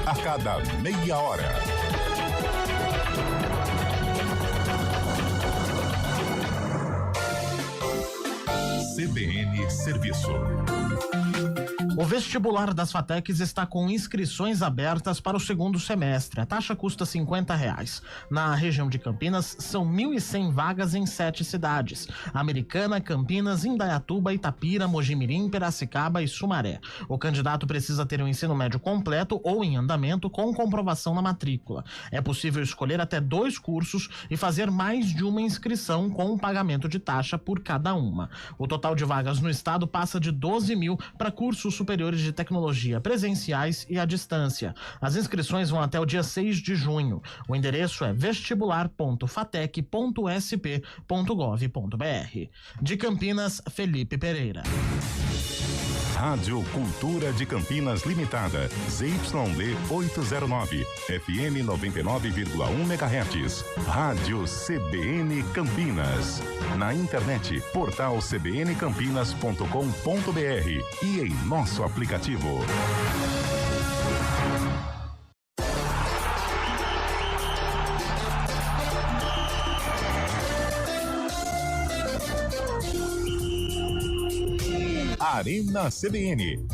a cada meia hora. CBN Serviço. O vestibular das FATECs está com inscrições abertas para o segundo semestre. A taxa custa R$50. Na região de Campinas, são 1.100 vagas em 7 cidades: Americana, Campinas, Indaiatuba, Itapira, Mojimirim, Piracicaba e Sumaré. O candidato precisa ter um ensino médio completo ou em andamento com comprovação na matrícula. É possível escolher até 2 cursos e fazer mais de uma inscrição com o pagamento de taxa por cada uma. O total de vagas no estado passa de 12 mil para cursos superiores de tecnologia presenciais e à distância. As inscrições vão até o dia 6 de junho. O endereço é vestibular.fatec.sp.gov.br. De Campinas, Felipe Pereira. Rádio Cultura de Campinas Limitada, ZYD 809, FM 99,1 MHz. Rádio CBN Campinas. Na internet, portal cbncampinas.com.br e em nosso aplicativo. Arena CBN.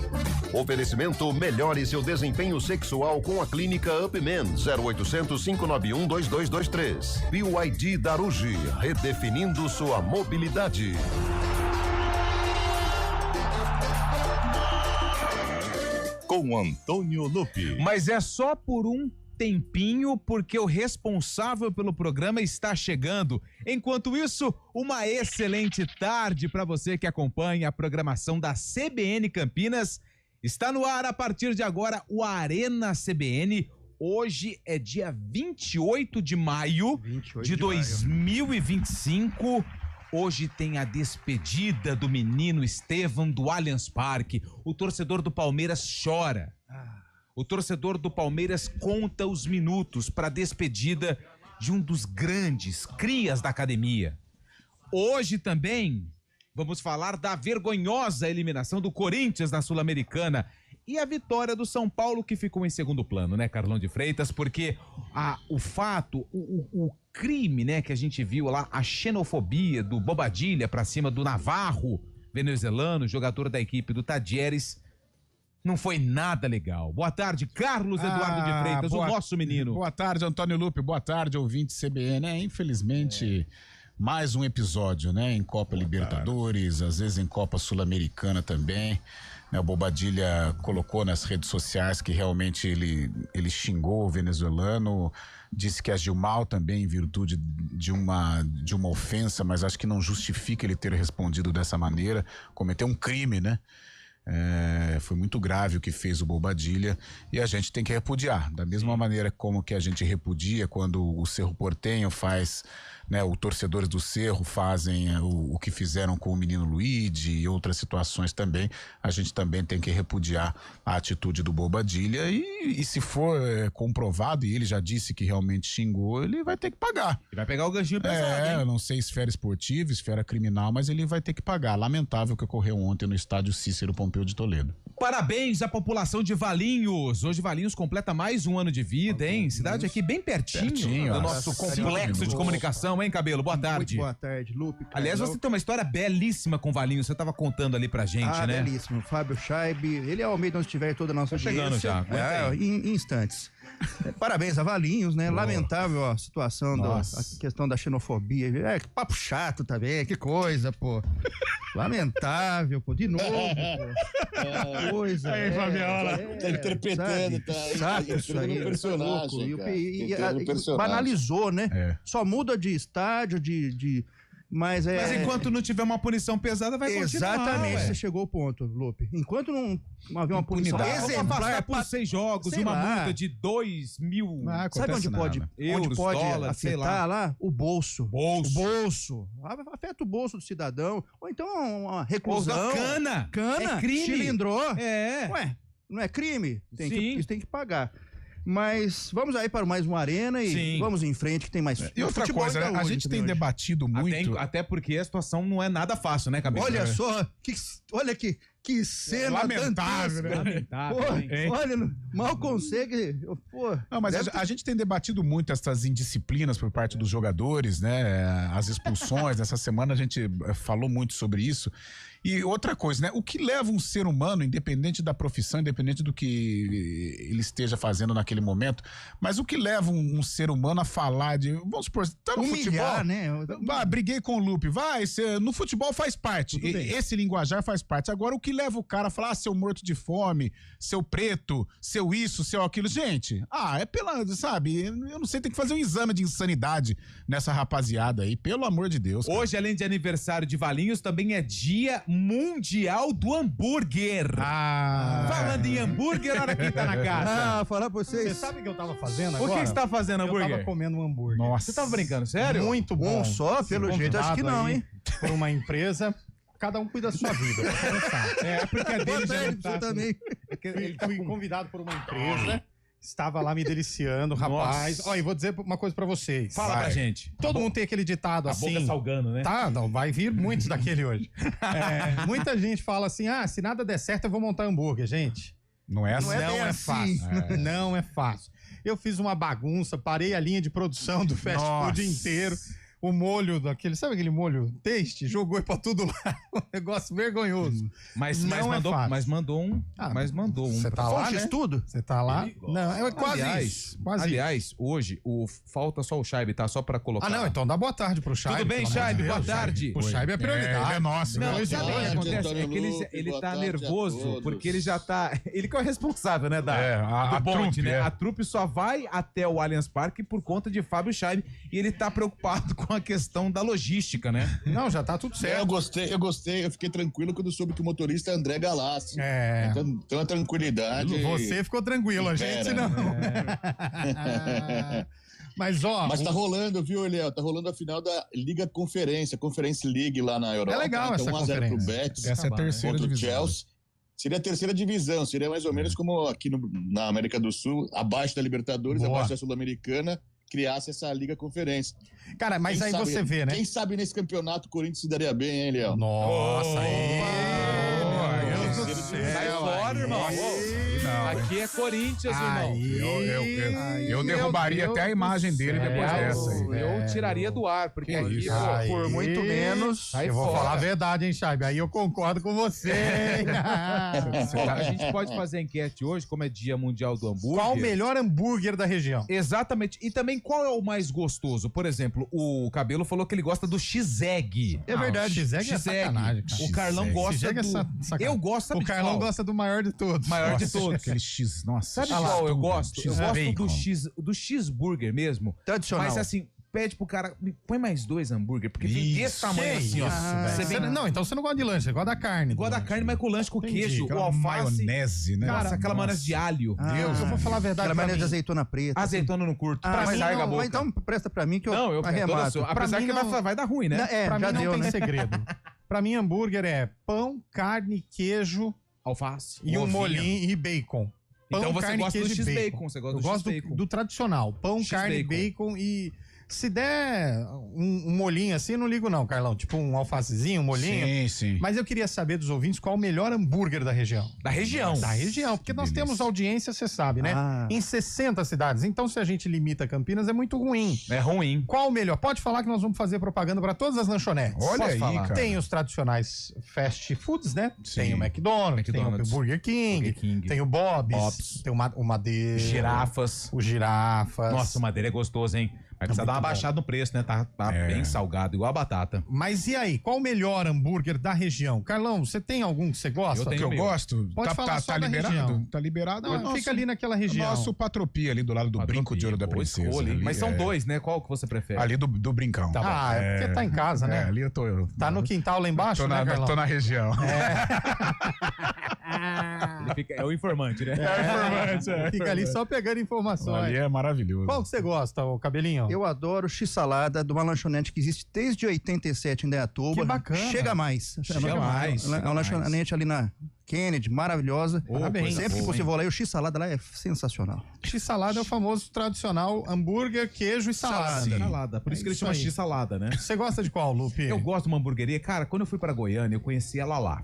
Oferecimento: melhore seu desempenho sexual com a clínica Upman. 0800 591 2223. BYD Darugi, redefinindo sua mobilidade. Com Antônio Lupe. Mas é só por um tempinho, porque o responsável pelo programa está chegando. Enquanto isso, uma excelente tarde para você que acompanha a programação da CBN Campinas. Está no ar a partir de agora o Arena CBN. Hoje é dia 28 de maio de 2025. Hoje tem a despedida do menino Estevão do Allianz Parque. O torcedor do Palmeiras chora. O torcedor do Palmeiras conta os minutos para a despedida de um dos grandes crias da academia. Hoje também vamos falar da vergonhosa eliminação do Corinthians na Sul-Americana e a vitória do São Paulo, que ficou em segundo plano, né, Carlão de Freitas? Porque o fato, o crime, né, que a gente viu lá, a xenofobia do Bobadilla para cima do Navarro, venezuelano, jogador da equipe do Tadieres, não foi nada legal. Boa tarde, Carlos Eduardo de Freitas, o nosso menino. Boa tarde, Antônio Lupe. Boa tarde, ouvinte CBN. Infelizmente, mais um episódio, né? Em Copa Libertadores, às vezes em Copa Sul-Americana também. O Bobadilla colocou nas redes sociais que realmente ele xingou o venezuelano, disse que agiu mal também em virtude de uma ofensa, mas acho que não justifica ele ter respondido dessa maneira. Cometeu um crime, né? Foi muito grave o que fez o Bobadilla e a gente tem que repudiar, da mesma maneira como que a gente repudia quando o Cerro Porteño faz, né, os torcedores do Cerro fazem o que fizeram com o menino Luigi e outras situações também. A gente também tem que repudiar a atitude do Bobadilla e se for comprovado, e ele já disse que realmente xingou, ele vai ter que pagar. Ele vai pegar o ganchinho pesado, hein? Eu não sei esfera esportiva, esfera criminal, mas ele vai ter que pagar. Lamentável o que ocorreu ontem no estádio Cícero Pompeu de Toledo. Parabéns à população de Valinhos. Hoje Valinhos completa mais um ano de vida, hein? Cidade aqui bem pertinho do nosso complexo de comunicação, hein, Cabelo? Boa tarde. Muito boa tarde, Lupe. Aliás, você tem uma história belíssima com Valinhos, você estava contando ali pra gente, né? Belíssimo. Fábio Scheib, ele é o meio de onde estiver toda a nossa chegando já. Em instantes. Parabéns a Valinhos, né? Boa. Lamentável a situação, a questão da xenofobia. Que papo chato também, que coisa, pô. Lamentável, pô. De novo, pô. Coisa. Aí, Fabiola. Tá interpretando, sabe? Tá isso aí. personagem, Banalizou, né? Só muda de estádio, Mas enquanto não tiver uma punição pesada, vai continuar. Exatamente, você chegou ao ponto, Lupe. Enquanto não haver uma punição exemplar por 6 jogos e uma multa de 2 mil. Sabe onde pode dólares, afetar lá? O bolso. O bolso. Afeta o bolso do cidadão. Ou então uma reclusão. Cana. É crime. Cilindrou. Ué, não é crime? Isso tem que pagar. Mas vamos aí para mais uma arena e vamos em frente que tem mais. E outra coisa, a gente tem debatido muito. Até porque a situação não é nada fácil, né, Cabeça? Olha só, olha que Que cena lamentável, né? Lamentável, Pô, hein? olha, mal consegue. Pô, Não, mas a gente tem debatido muito essas indisciplinas por parte dos jogadores, né? As expulsões. Essa semana a gente falou muito sobre isso. E outra coisa, né? O que leva um ser humano, independente da profissão, independente do que ele esteja fazendo naquele momento, mas o que leva um ser humano a falar de... Vamos supor, tá no humilhar, futebol... né? Briguei com o Lupe. No futebol faz parte. Esse linguajar faz parte. Agora, o que leva o cara a falar, seu morto de fome, seu preto, seu isso, seu aquilo? Gente, é pela, sabe? Eu não sei, tem que fazer um exame de insanidade nessa rapaziada aí, pelo amor de Deus. Cara. Hoje, além de aniversário de Valinhos, também é dia mundial do hambúrguer. Falando em hambúrguer, olha quem tá na casa. Falar pra vocês. Você sabe o que eu tava fazendo O agora? que você tá fazendo Eu hambúrguer? tava comendo um hambúrguer. Nossa. Você tava brincando, sério? Muito bom. Um só, pelo Fui jeito, acho que convidado não, aí hein? Por uma empresa. Cada um cuida da sua vida, pra começar. É, porque a dele já não Você tá... também. Fui convidado por uma empresa. Estava lá me deliciando, rapaz. Ó, e vou dizer uma coisa pra vocês. Fala pra gente. Todo mundo tem aquele ditado A assim. boca salgando, né? Tá, não, vai vir muitos daquele hoje. Muita gente fala assim, se nada der certo eu vou montar hambúrguer, gente. Não é assim? Não é bem assim. fácil. Não é fácil. Eu fiz uma bagunça, parei a linha de produção do fast food inteiro. O molho daquele, sabe aquele molho taste? Jogou pra tudo lá. Um negócio vergonhoso. Mas mandou um. Mas mandou um. Você tá lá, né? Tudo? Você tá lá? Não, é quase isso. Quase Aliás, hoje, falta só o Chaibe, tá? Só pra colocar. isso. Não, então dá boa tarde pro Chaibe. Tudo bem, pelo amor de Chaibe? Deus, Boa tarde. O Chaibe é prioridade. Ele é nosso. Não, Depois sabe o que hoje, acontece? Antônio É que Lupe, ele boa tá tarde a nervoso, todos. porque ele já tá... Ele que é o responsável, né, a do bonde, trupe, né? é. A trupe só vai até o Allianz Parque por conta de Fábio Chaibe, e ele tá preocupado com a questão da logística, né? Não, já tá tudo certo. Eu gostei, eu fiquei tranquilo quando soube que o motorista é André Galassi. Então a tranquilidade. Você ficou tranquilo, a gente não. Mas, ó. Mas tá rolando, viu, Eliel? Tá rolando a final da Liga Conferência, Conference League lá na Europa. É legal então, essa 1x0 pro conferência. Betis Essa é a terceira contra o divisão. Chelsea. Seria a terceira divisão, seria mais ou menos como aqui na América do Sul, abaixo da Libertadores, Boa. abaixo da Sul-Americana, criasse essa Liga Conferência. Cara, mas Quem aí sabe- você vê, né? Quem sabe nesse campeonato o Corinthians se daria bem, hein, Eliel? Nossa, aí. Meu Deus do céu. Sai fora, irmão. Não, Aqui é Corinthians, irmão. eu derrubaria até a imagem dele depois dessa aí. Eu tiraria do ar, porque Que aqui, isso? pô, Por muito menos. sai Eu vou fora. falar a verdade, hein, Chaibe? Aí eu concordo com você. hein? Ó, a gente pode fazer a enquete hoje, como é Dia Mundial do Hambúrguer. Qual o melhor hambúrguer da região? Exatamente. E também qual é o mais gostoso? Por exemplo, o Cabelo falou que ele gosta do X-Egg. É verdade. O X-Egg é sacanagem, cara. O Carlão gosta X-Egg é do... sacanagem. Eu gosto, sabe O de Carlão qual? gosta do maior de todos. Maior de Nossa, todos. aquele X, nossa. Sabe qual eu gosto? Eu gosto X-Bacon. do cheeseburger mesmo. Tradicional. Mas assim, pede pro cara, me põe mais 2 hambúrguer, porque tem Isso. desse tamanho assim, ó. Você Você vem não, então você não gosta de lanche, você gosta da carne. gosta da carne, mas com lanche com Entendi. queijo, Aquela ou alface. Maionese, né? Nossa, aquela maionese de alho. Deus, eu vou falar a verdade Aquela pra maionese de mim. azeitona preta. Azeitona no curto. Ah, mas larga a não, boca. então presta pra mim que eu Não, eu quero toda a arremato. sua. Apesar mim que não- vai dar ruim, né? Pra já mim não deu, tem né? segredo. Pra mim, hambúrguer é pão, carne, queijo Alface. e um ovinho. molinho e bacon. Pão, Então você carne, gosta do queijo e X-Bacon, você gosta Eu do gosto X-Bacon. do tradicional. Pão, carne, bacon e... Se der um molhinho assim, eu não ligo não, Carlão. Tipo um alfacezinho, um molhinho. Sim, sim. Mas eu queria saber dos ouvintes qual o melhor hambúrguer da região. Da região. Da região, porque nós delícia. temos audiência, você sabe, né? Ah. Em 60 cidades. Então, se a gente limita Campinas, é muito ruim. É ruim. Qual o melhor? Pode falar que nós vamos fazer propaganda para todas as lanchonetes. Olha Posso aí, falar? cara. Tem os tradicionais fast foods, né? Sim. Tem o McDonald's, tem McDonald's. o Burger King, Burger King. tem o Bob's, Bob's. tem o Madeira, Girafas. o Girafas. Nossa, o madeira é gostoso, hein? Vai precisar dar uma muito baixada no preço, né? Tá bem salgado, igual a batata. Mas e aí, qual o melhor hambúrguer da região? Carlão, você tem algum que você gosta? Eu tenho Que eu meu. gosto? Pode falar só da liberado? região. Tá liberado? Não, Nosso- fica ali naquela região. Nosso Patropi ali do lado do Brinco de Ouro da Boa Princesa. escolha, hein? ali, Mas são 2, né? Qual que você prefere? Ali do Brincão. Tá bom. É porque tá em casa, né? Ali eu tô. Tá no quintal lá embaixo, Tô né, na, Carlão? tô na região. É o informante, né? Fica ali só pegando informações. Ali é maravilhoso. Qual que você gosta, ô Cabelinho? Eu adoro X-salada de uma lanchonete que existe desde 87 em Indaiatuba. Que bacana. Chega mais. Chega mais, É uma chega lanchonete ali na Kennedy, maravilhosa. Parabéns. Sempre que boa, você hein? for lá, o X-salada lá é sensacional. X-salada é o famoso tradicional hambúrguer, queijo e salada. Sim. Salada. Por isso que ele isso chama aí. X-salada, né? Você gosta de qual, Lupe? Eu gosto de uma hamburgueria. Cara, quando eu fui pra Goiânia, eu conheci a Lalá.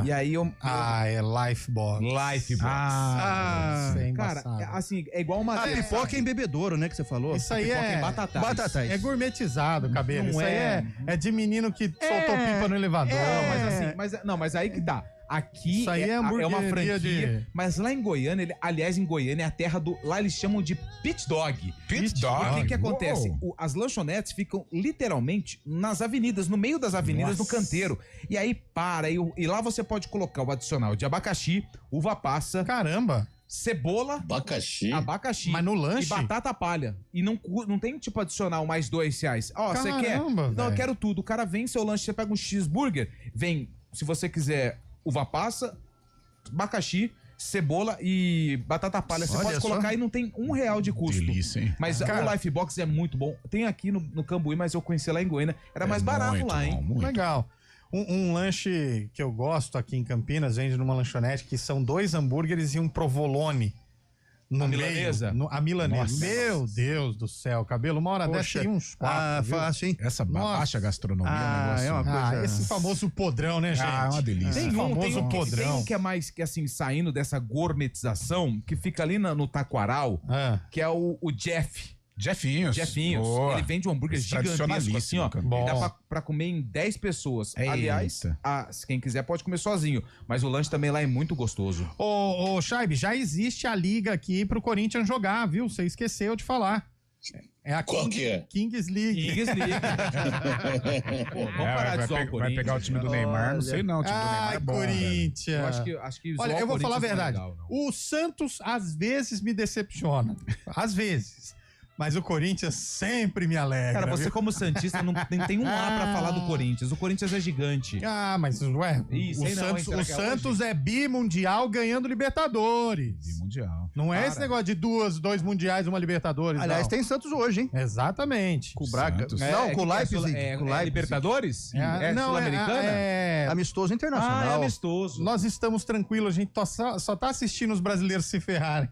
E aí eu... é Lifebox. Lifebox. Isso é cara, embaçado. assim, é igual uma... A pipoca em bebedouro, né, que você falou. Isso aí pipoca é... em batatais. Batatais. É gourmetizado o cabelo. Não Isso aí é de menino que soltou pipa no elevador. Mas aí que tá. Aqui Isso aí é uma hamburgueria franquia, mas lá em Goiânia, aliás, em Goiânia é a terra do... Lá eles chamam de pit dog. Pit dog? O que acontece? Uou. As lanchonetes ficam literalmente nas avenidas, no meio das avenidas, no canteiro. E aí e lá você pode colocar o adicional de abacaxi, uva passa... Caramba! Cebola, Abacaxi. Mas no lanche? e batata palha. E não tem tipo adicional mais R$2. Ó, você quer? Caramba, Não, eu velho. quero tudo. O cara vem seu lanche, você pega um cheeseburger, vem, se você quiser, uva passa, abacaxi, cebola e batata palha. Você Olha pode colocar só. e não tem R$1 de custo. Delícia, hein? Mas Cara, o Lifebox é muito bom. Tem aqui no Cambuí, mas eu conheci lá em Goiânia. Era mais barato muito lá, hein? bom, muito. Legal. Um lanche que eu gosto aqui em Campinas, vende numa lanchonete, que são 2 hambúrgueres e um provolone. No A meio, milanesa? a milanesa. Nossa. Meu Deus do céu, cabelo. Uma hora dessa tem uns 4. fácil, hein? Essa Nossa. baixa gastronomia é um negócio... é uma coisa... Esse famoso podrão, né, gente? é uma delícia. Esse Tem famoso um podrão. que é mais, que assim, saindo dessa gourmetização, que fica ali no Taquaral, que é o Jeff. Jeffinhos. Boa. Ele vende um hambúrguer Esse gigantesco assim, tradicionalíssimo, ó. cara. Ele dá Bom. pra comer em 10 pessoas. Eita. Aliás, quem quiser pode comer sozinho. Mas o lanche também lá é muito gostoso. Ô, Chaib, já existe a liga aqui pro Corinthians jogar, viu? Você esqueceu de falar. É a Qual que é? Kings League. Kings League. Pô, vamos parar de zoar o vai Corinthians. pegar o time do Neymar, não sei não. O time do Neymar Ai, é bom, velho. Corinthians. Eu acho que Olha, zoar eu o vou falar a Corinthians não é verdade. legal, não. O Santos, às vezes, me decepciona. Às vezes. Mas o Corinthians sempre me alegra. Cara, você viu? como Santista não tem um A pra falar do Corinthians. O Corinthians é gigante. Ah, mas ué, Ih, o sei não, hein? Santos, Será o que é Santos é bimundial ganhando Libertadores. Mundial. Não é esse negócio de dois mundiais, uma Libertadores. Aliás, não. tem Santos hoje, hein? Exatamente. Com o Braga. Santos. Não, com o que Leipzig. É Com o Leipzig. Libertadores? É não, Sul-Americana? Amistoso Ah, é internacional. amistoso. Nós estamos tranquilos, a gente só tá assistindo os brasileiros se ferrarem.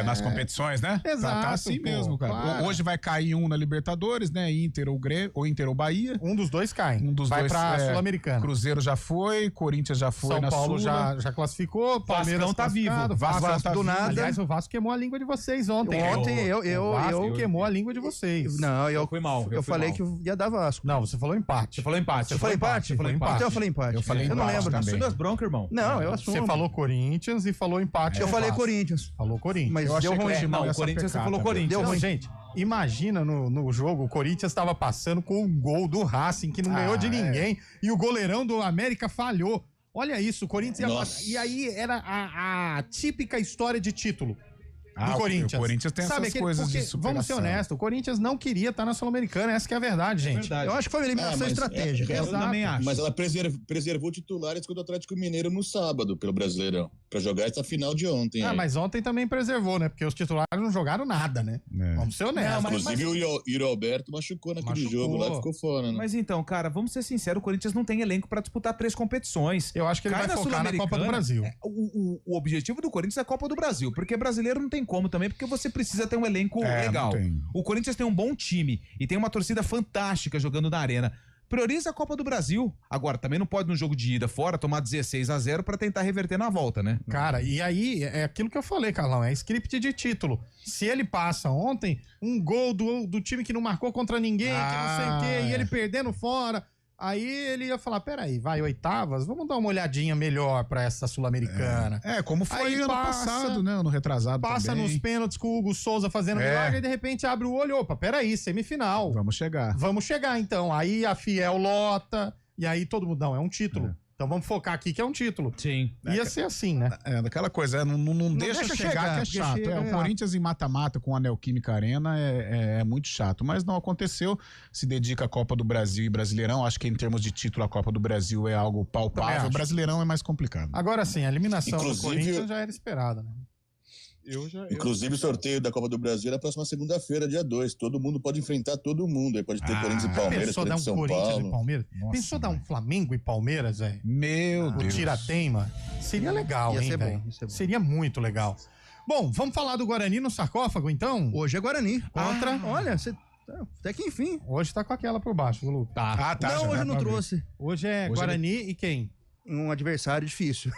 Nas competições, né? Exato, Tá assim pô, mesmo, cara. claro. Hoje vai cair um na Libertadores, né? Inter ou Grêmio, ou Inter ou Bahia. Um dos dois cai. Um dos vai dois pra Sul-Americana. Cruzeiro já foi, Corinthians já foi São na Paulo Sula. já classificou, Palmeiras Vascão tá classificado, vivo. Vasco do nada. Aliás, o Vasco queimou a língua de vocês ontem. Ontem O Vasco queimou a língua de vocês. Não, eu Foi mal. eu fui falei mal. que ia dar Vasco. Não, você falou empate. Você falou empate. Você falou empate? Você falou empate. Então eu falei empate. Eu falei Eu não empate lembro. também. Assume as broncas, irmão. Não, eu assumo. Você falou Corinthians e falou empate. Eu com falei Vasco. Corinthians. Falou Corinthians. Mas Eu achei deu que ruim. o Timão Não, ia o Corinthians você sapecar falou também. Corinthians. Deu Não, ruim. gente, imagina no jogo, o Corinthians estava passando com um gol do Racing, que não ganhou de ninguém, e o goleirão do América falhou. Olha isso, o Corinthians ia Nossa. passar. E aí era a típica história de título do o Corinthians. Corinthians tem essas coisas de porque, vamos ser superação. honestos, o Corinthians não queria estar na Sul-Americana, essa que é a verdade, gente. Verdade. Eu acho que foi uma eliminação estratégica. Eu também acho. Mas ela preservou titulares contra o Atlético Mineiro no sábado, pelo Brasileirão. Pra jogar essa final de ontem. aí. Mas ontem também preservou, né? Porque os titulares não jogaram nada, né? É. Vamos ser honestos. Inclusive o Yuri Alberto machucou naquele Machucou. jogo lá e ficou fora, né? Mas então, cara, vamos ser sinceros, o Corinthians não tem elenco pra disputar 3 competições. Eu acho que ele Cai vai na focar na Copa do Sul-Americana, Brasil. O objetivo do Corinthians é a Copa do Brasil, porque brasileiro não tem como também, porque você precisa ter um elenco legal. não tem. O Corinthians tem um bom time e tem uma torcida fantástica jogando na arena. Prioriza a Copa do Brasil. Agora, também não pode no jogo de ida fora tomar 16-0 pra tentar reverter na volta, né? Cara, e aí é aquilo que eu falei, Carlão, é script de título. Se ele passa ontem, um gol do time que não marcou contra ninguém, que não sei o quê, e ele perdendo fora, aí ele ia falar, peraí, vai oitavas, vamos dar uma olhadinha melhor pra essa Sul-Americana. Como foi Aí ano passa- passado, né? Ano retrasado Passa também. nos pênaltis com o Hugo Souza fazendo milagre e de repente abre o olho, opa, peraí, semifinal. Vamos chegar. Vamos chegar então. Aí a Fiel lota, e aí todo mundo, não, é um título. Então vamos focar aqui que é um título. Sim. Ia ser assim, né? Daquela coisa, não deixa deixa chegar, chegar, que é porque chato. chega, O Corinthians em mata-mata com a Neoquímica Arena é muito chato, mas não aconteceu. Se dedica à Copa do Brasil e Brasileirão. Acho que em termos de título, a Copa do Brasil é algo Também palpável. acho. O Brasileirão é mais complicado. Agora sim, a eliminação do Inclusive- Corinthians já era esperada, né? Inclusive, o sorteio da Copa do Brasil é na próxima segunda-feira, dia 2. Todo mundo pode enfrentar todo mundo. Aí pode ter Corinthians e Palmeiras, Pensou dar Corinthians e um São Corinthians e Paulo. Palmeiras? Nossa, Pensou dar um velho. Flamengo e Palmeiras, velho? Meu O Deus. Tirateima? Seria legal, Ia hein, ser bom, velho? ia ser bom. Seria muito legal. Bom, vamos falar do Guarani no sarcófago, então? Hoje é Guarani. Contra? Olha, você... até que enfim. Hoje tá com aquela por baixo, Lu. Ah, tá. não, já hoje dá eu não pra ver. trouxe. Hoje é Hoje Guarani e quem? Um adversário difícil.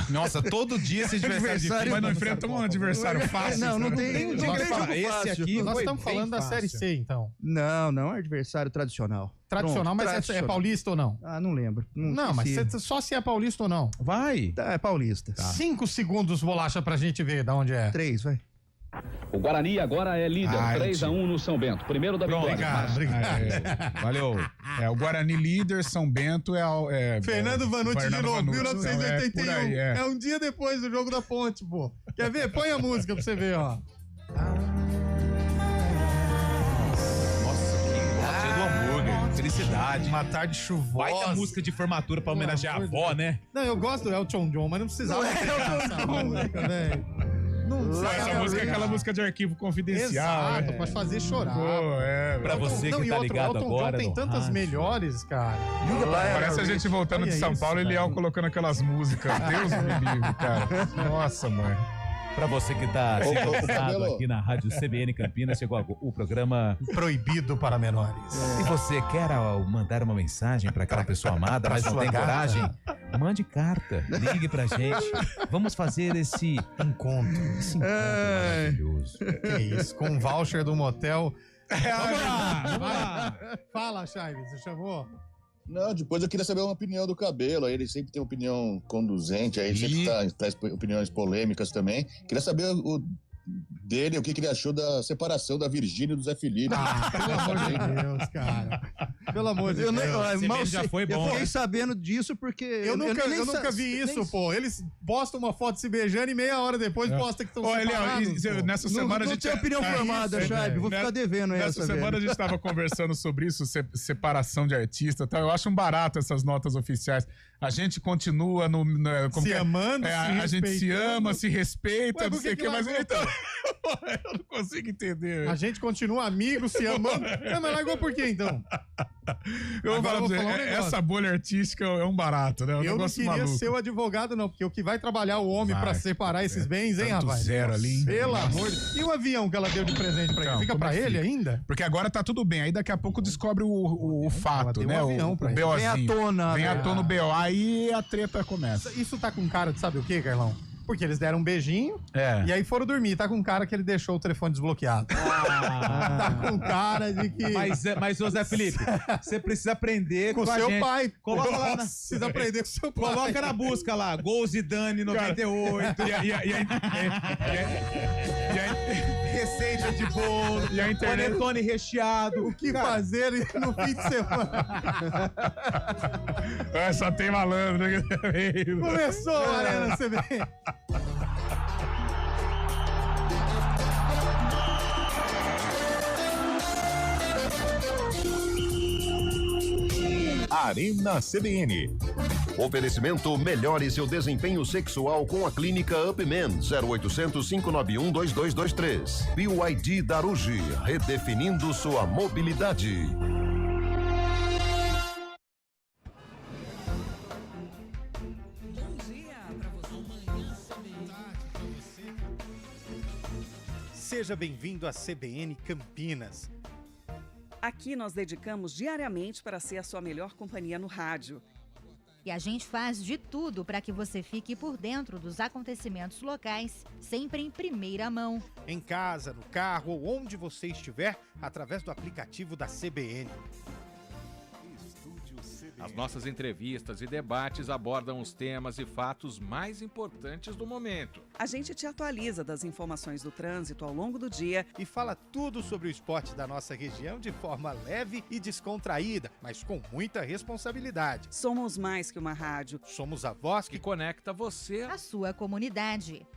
Nossa, todo dia esse adversário Mas não enfrenta um adversário fácil. Não tem jogo esse fácil. aqui Nós foi estamos bem falando da fácil. Série C, então. Não é adversário tradicional. Tradicional, Pronto, mas tradicional. É paulista ou não? Ah, não lembro. Não, mas esqueci. só se é paulista ou não. Vai. É paulista. 5 segundos, Bolacha, pra gente ver de onde é. 3, vai. O Guarani agora é líder, 3-1 no São Bento. Primeiro da vitória. Valeu. O Guarani líder, São Bento Fernando Vanucci de novo, Vanucci. 1981. Por aí, É um dia depois do jogo da Ponte, pô. Quer ver? Põe a música pra você ver, ó. Nossa, que bote do hambúrguer. Felicidade. Uma tarde chuvosa. Baita música de formatura pra homenagear a avó, né? Não, eu gosto do Elton John, mas não precisava ter essa música, velho. Essa música é aquela música de arquivo confidencial. Exato, pode fazer chorar. Pra você que tá ligado agora. Elton John tem tantas melhores, cara. Parece a gente voltando de São Paulo e Leal colocando aquelas músicas. Deus me livre, cara. Nossa, mãe. Pra você que tá sintonizado aqui na Rádio CBN Campinas, chegou o programa Proibido para Menores. Se você quer mandar uma mensagem pra aquela pessoa amada, mas não tem coragem, mande carta, ligue pra gente. Vamos fazer esse encontro maravilhoso. Que isso, com um voucher do motel. Vamos lá. Fala, Chaves, você chamou? Não, depois eu queria saber uma opinião do Cabelo. Aí ele sempre tem opinião conduzente, aí ele sempre traz opiniões polêmicas também. Queria saber dele o que ele achou da separação da Virgínia e do Zé Felipe. Pelo amor de Deus, cara. Pelo amor de Deus. Já foi bom. Eu fiquei sabendo disso porque... Eu nunca vi isso, pô. Eles postam uma foto se beijando e meia hora depois postam que estão separados. Nessa semana a gente... Não tem opinião formada, Chaibe. Vou ficar devendo essa, Nessa semana a gente estava conversando sobre isso, separação de artista e tal. Eu acho um barato essas notas oficiais. A gente continua se amando, a gente se ama, se respeita, não sei o que, mas então... Eu não consigo entender. A gente continua amigo, se amando. Mas largou por quê, então? Eu vou falar pra você, essa bolha artística é um barato, né? Eu não queria ser o advogado, não, porque o que vai trabalhar o homem pra separar esses bens, hein, rapaz? Zero ali. Pelo amor de Deus. E o avião que ela deu de presente pra ele? Fica pra ele ainda? Porque agora tá tudo bem. Aí daqui a pouco descobre o fato, né? O BOzinho. Vem à tona o BO. Aí a treta começa. Isso tá com cara de sabe o quê, Carlão? Porque eles deram um beijinho e aí foram dormir. Tá com um cara que ele deixou o telefone desbloqueado. Tá com cara de que... Mas ô Zé Felipe, você precisa aprender com seu pai. Coloca lá precisa aprender com seu pai. Coloca na busca lá, Gol Zidane 98. Receita de bolo, e a internet... panetone recheado. O que fazer no fim de semana? Só tem malandro. Começou a Arena CBN. Arena CBN. Oferecimento melhore seu desempenho sexual com a clínica UpMen 0800 591 2223. BYD Darugi, redefinindo sua mobilidade. Seja bem-vindo à CBN Campinas. Aqui nós dedicamos diariamente para ser a sua melhor companhia no rádio. E a gente faz de tudo para que você fique por dentro dos acontecimentos locais, sempre em primeira mão. Em casa, no carro ou onde você estiver, através do aplicativo da CBN. As nossas entrevistas e debates abordam os temas e fatos mais importantes do momento. A gente te atualiza das informações do trânsito ao longo do dia e fala tudo sobre o esporte da nossa região de forma leve e descontraída, mas com muita responsabilidade. Somos mais que uma rádio. Somos a voz que conecta você à sua comunidade.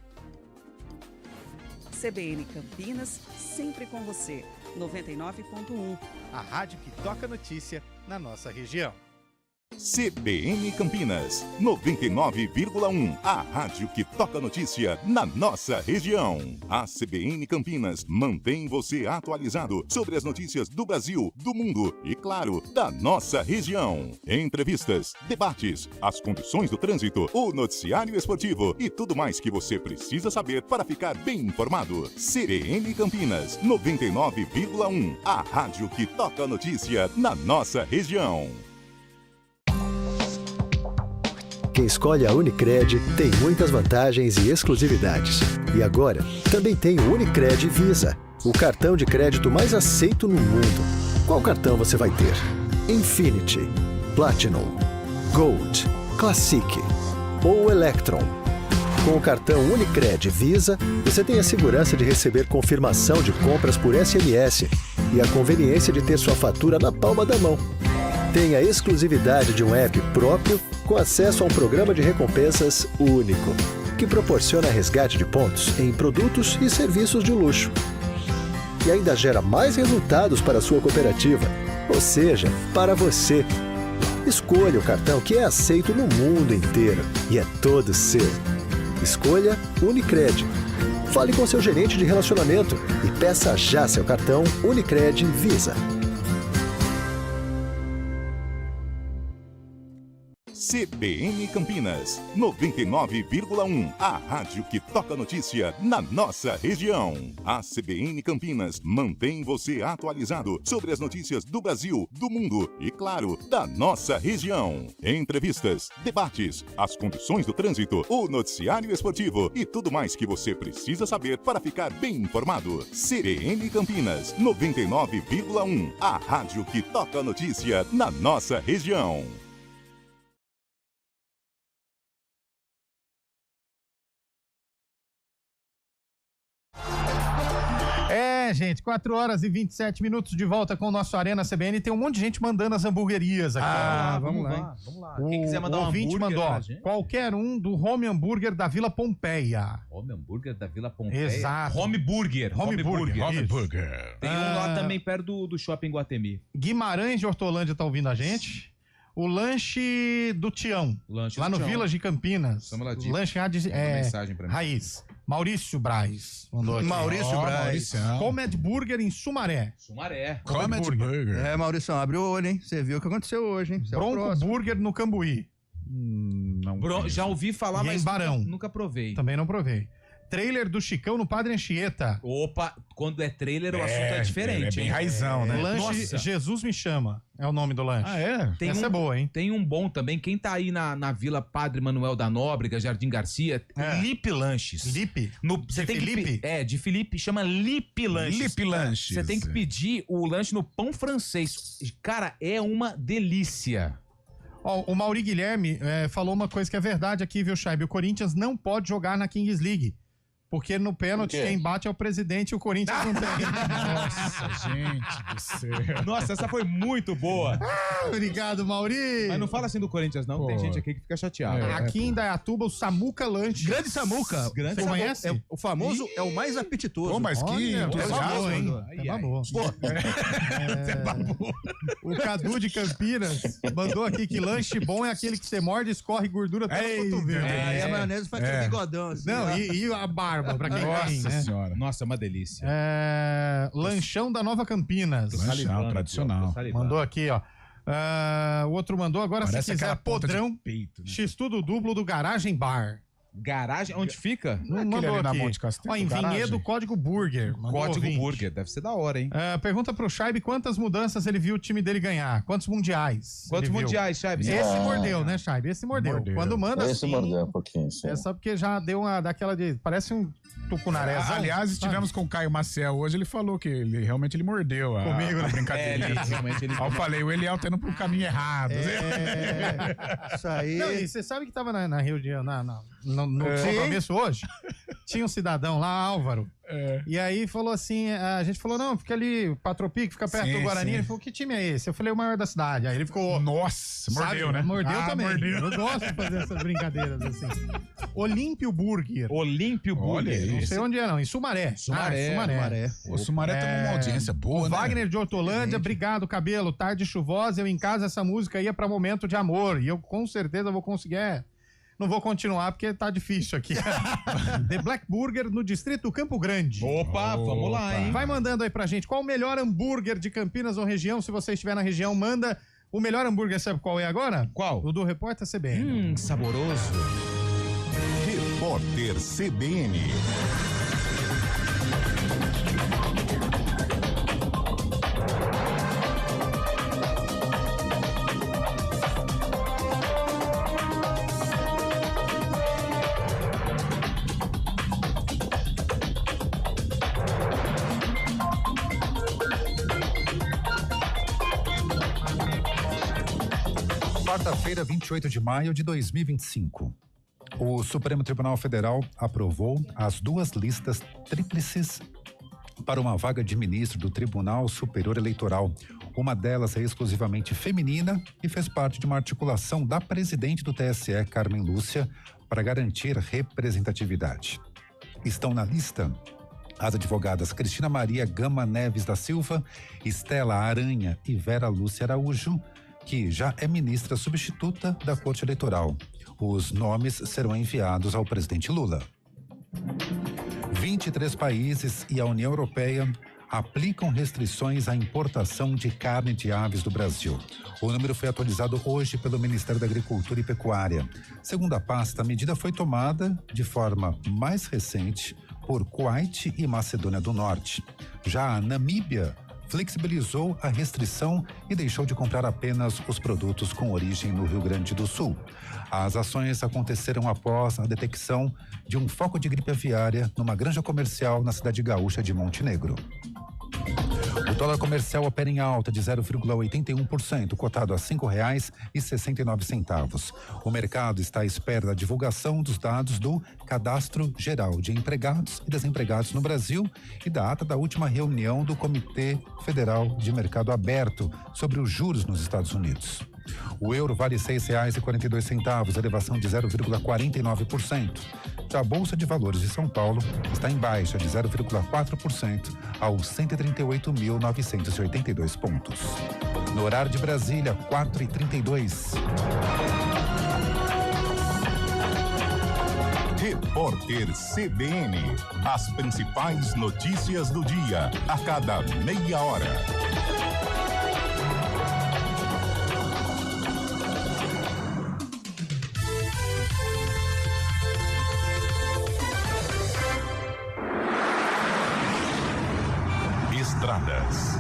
CBN Campinas, sempre com você. 99.1. A rádio que toca notícia na nossa região. CBN Campinas, 99,1. A rádio que toca notícia na nossa região. A CBN Campinas mantém você atualizado sobre as notícias do Brasil, do mundo e, claro, da nossa região. Entrevistas, debates, as condições do trânsito, o noticiário esportivo e tudo mais que você precisa saber para ficar bem informado. CBN Campinas, 99,1. A rádio que toca notícia na nossa região. Quem escolhe a Unicred tem muitas vantagens e exclusividades. E agora, também tem o Unicred Visa, o cartão de crédito mais aceito no mundo. Qual cartão você vai ter? Infinity, Platinum, Gold, Classic ou Electron? Com o cartão Unicred Visa, você tem a segurança de receber confirmação de compras por SMS e a conveniência de ter sua fatura na palma da mão. Tem a exclusividade de um app próprio com acesso a um programa de recompensas único, que proporciona resgate de pontos em produtos e serviços de luxo. E ainda gera mais resultados para a sua cooperativa, ou seja, para você. Escolha o cartão que é aceito no mundo inteiro e é todo seu. Escolha Unicred. Fale com seu gerente de relacionamento e peça já seu cartão Unicred Visa. CBN Campinas, 99,1. A rádio que toca notícia na nossa região. A CBN Campinas mantém você atualizado sobre as notícias do Brasil, do mundo e, claro, da nossa região. Entrevistas, debates, as condições do trânsito, o noticiário esportivo e tudo mais que você precisa saber para ficar bem informado. CBN Campinas, 99,1. A rádio que toca notícia na nossa região. Gente, 4 horas e 27 minutos de volta com o nosso Arena CBN. Tem um monte de gente mandando as hamburguerias aqui. Vamos lá. Quem quiser mandar um hambúrguer mandou, pra gente. qualquer um do Home Hambúrguer da Vila Pompeia. Home Hambúrguer da Vila Pompeia? Exato. Home Burger. Tem um lá também perto do Shopping Guatemi. Guimarães de Hortolândia tá ouvindo a gente. O lanche do Tião, lá no Village de Campinas. Lanche mensagem pra mim. Raiz. Maurício Braz mandou aqui. Maurício Braz. Comed Burger em Sumaré. Comed Burger. É, Maurício, abre o olho, hein? Você viu o que aconteceu hoje, hein? Bronco Burger no Cambuí. Não. Já ouvi falar, E mas em Barão. nunca provei. Também não provei. Trailer do Chicão no Padre Anchieta. Opa, quando é trailer o assunto é diferente. É bem raizão, né? Lanche Nossa. Jesus Me Chama é o nome do lanche. Essa é boa, hein? Tem um bom também. Quem tá aí na Vila Padre Manuel da Nóbrega, Jardim Garcia, Lipe Lanches. Lipe? Você tem Felipe? de Felipe, chama Lipe Lanches. Lipe Lanches. Você tem que pedir o lanche no pão francês. Cara, é uma delícia. Ó, o Mauri Guilherme falou uma coisa que é verdade aqui, viu, Chaib? O Corinthians não pode jogar na Kings League. Porque no pênalti quem bate é o presidente e o Corinthians não tem. Nossa, gente do céu. Nossa, essa foi muito boa. Obrigado, Mauri. Mas não fala assim do Corinthians, não. Tem gente aqui que fica chateada. Aqui em Indaiatuba, o Samuca Lanches. Grande Samuca. Você conhece? O famoso é o mais apetitoso. Pô, mas que entusiasmo, hein? O Cadu de Campinas mandou aqui que lanche bom é aquele que você morde e escorre gordura até no cotovelo. E a maionese faz aquele bigodão assim. Não, e a barba, pra quem tem, né? Senhora. Nossa, é uma delícia. Lanchão da Nova Campinas. Lanchão tradicional. Mandou aqui, ó. O outro mandou agora, Parece se quiser, aquela ponta de podrão, peito, né? X-tudo duplo do Garagem Bar. Garagem? Onde fica? Não Aquele mandou ali na aqui. Monte Castelo, Ó, em garagem. Vinhedo, Código Burger. Mandou Código ouvinte. Burger. Deve ser da hora, hein? Pergunta pro Chaib quantas mudanças ele viu o time dele ganhar. Quantos mundiais? Quantos ele viu? mundiais, Chaib? Esse mordeu, né, Chaib? Esse mordeu. Quando manda Esse assim, mordeu um pouquinho, sim. é só porque já deu uma daquela de... Parece um tucunarezão. Aliás, estivemos com o Caio Maciel hoje, ele falou que ele realmente mordeu Comigo, né? a brincadeira. Realmente ele... Aí eu falei, o Eliel tá indo pro caminho errado. Isso aí. Não, e você sabe que tava na reunião, no compromisso hoje? Tinha um cidadão lá, Álvaro. E aí falou assim, a gente falou, não, fica ali, Patropique, fica perto do Guarani. Ele falou, que time é esse? Eu falei, o maior da cidade. Aí ele ficou... Nossa, mordeu, né? Mordeu também. Mordeu. Eu gosto de fazer essas brincadeiras assim. Olímpio Burger. Olímpio Burger. Não sei onde é, não. Em Sumaré. Sumaré. O Sumaré tem uma audiência boa, né? Wagner de Hortolândia, obrigado, Cabelo. Tarde chuvosa, eu em casa, essa música ia pra momento de amor. E eu com certeza vou conseguir... Não vou continuar porque tá difícil aqui. The Black Burger no distrito Campo Grande. Opa, vamos lá, hein? Vai mandando aí pra gente qual o melhor hambúrguer de Campinas ou região. Se você estiver na região, manda. O melhor hambúrguer, sabe qual é agora? Qual? O do Repórter CBN. Saboroso. Repórter CBN. Quarta-feira, 28 de maio de 2025. O Supremo Tribunal Federal aprovou as 2 listas tríplices para uma vaga de ministro do Tribunal Superior Eleitoral. Uma delas é exclusivamente feminina e fez parte de uma articulação da presidente do TSE, Carmen Lúcia, para garantir representatividade. Estão na lista as advogadas Cristina Maria Gama Neves da Silva, Estela Aranha e Vera Lúcia Araújo, que já é ministra substituta da Corte Eleitoral. Os nomes serão enviados ao presidente Lula. 23 países e a União Europeia aplicam restrições à importação de carne de aves do Brasil. O número foi atualizado hoje pelo Ministério da Agricultura e Pecuária. Segundo a pasta, a medida foi tomada de forma mais recente por Kuwait e Macedônia do Norte. Já a Namíbia flexibilizou a restrição e deixou de comprar apenas os produtos com origem no Rio Grande do Sul. As ações aconteceram após a detecção de um foco de gripe aviária numa granja comercial na cidade gaúcha de Montenegro. O dólar comercial opera em alta de 0,81%, cotado a R$ 5,69. O mercado está à espera da divulgação dos dados do Cadastro Geral de Empregados e Desempregados no Brasil e da ata da última reunião do Comitê Federal de Mercado Aberto sobre os juros nos Estados Unidos. O euro vale R$ 6,42, elevação de 0,49%. Já a Bolsa de Valores de São Paulo está em baixa de 0,4% aos 138.982 pontos. No horário de Brasília, 4h32. Repórter CBN. As principais notícias do dia, a cada meia hora. Estradas.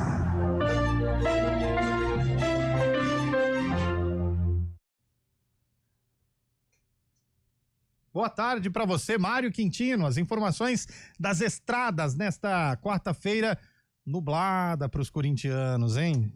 Boa tarde para você, Mário Quintino. As informações das estradas nesta quarta-feira nublada para os corintianos, hein?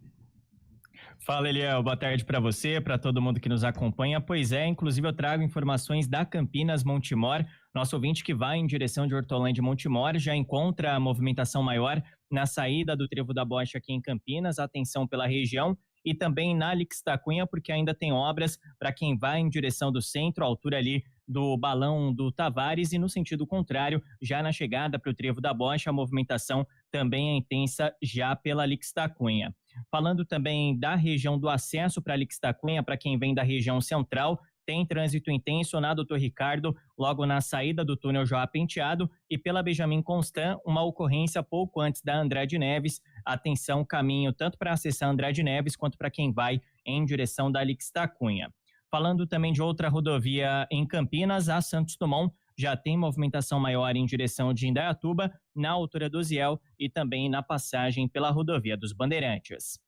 Fala, Eliel. Boa tarde para você, para todo mundo que nos acompanha. Pois é, inclusive eu trago informações da Campinas Montemor. Nosso ouvinte que vai em direção de Hortolândia e Montemor já encontra a movimentação maior na saída do Trevo da Bocha aqui em Campinas. Atenção pela região. E também na Alix da Cunha, porque ainda tem obras para quem vai em direção do centro, à altura ali do Balão do Tavares, e no sentido contrário, já na chegada para o Trevo da Bocha, a movimentação também é intensa já pela Alix da Cunha. Falando também da região do acesso para a Alix da Cunha, para quem vem da região central, tem trânsito intenso na Doutor Ricardo, logo na saída do túnel Joá Penteado, e pela Benjamin Constant, uma ocorrência pouco antes da Andrade Neves. Atenção, caminho tanto para acessar Andrade Neves, quanto para quem vai em direção da Alix da Cunha. Falando também de outra rodovia em Campinas, a Santos Dumont já tem movimentação maior em direção de Indaiatuba, na altura do Ziel e também na passagem pela rodovia dos Bandeirantes.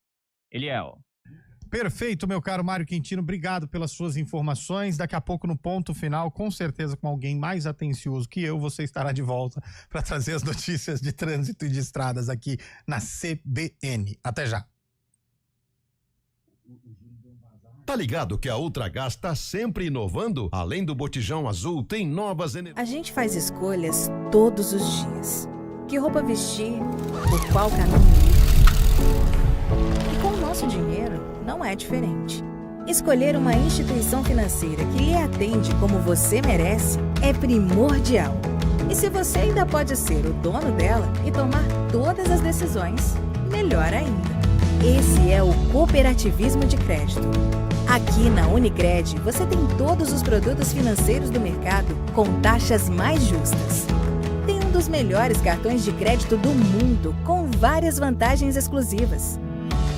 Eliel. Perfeito, meu caro Mário Quintino, obrigado pelas suas informações. Daqui a pouco, no ponto final, com certeza com alguém mais atencioso que eu, você estará de volta para trazer as notícias de trânsito e de estradas aqui na CBN. Até já. Tá ligado que a Ultragás tá sempre inovando? Além do botijão azul, tem novas energias. A gente faz escolhas todos os dias. Que roupa vestir, por qual caminho ir. E com o nosso dinheiro, não é diferente. Escolher uma instituição financeira que lhe atende como você merece é primordial. E se você ainda pode ser o dono dela e tomar todas as decisões, melhor ainda. Esse é o cooperativismo de crédito. Aqui na Unicred, você tem todos os produtos financeiros do mercado com taxas mais justas. Tem um dos melhores cartões de crédito do mundo, com várias vantagens exclusivas.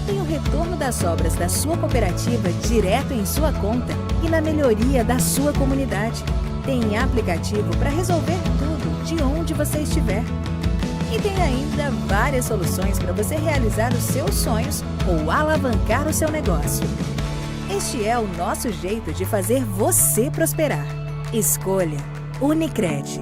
Tem o retorno das obras da sua cooperativa direto em sua conta e na melhoria da sua comunidade. Tem aplicativo para resolver tudo de onde você estiver. E tem ainda várias soluções para você realizar os seus sonhos ou alavancar o seu negócio. Este é o nosso jeito de fazer você prosperar. Escolha Unicred.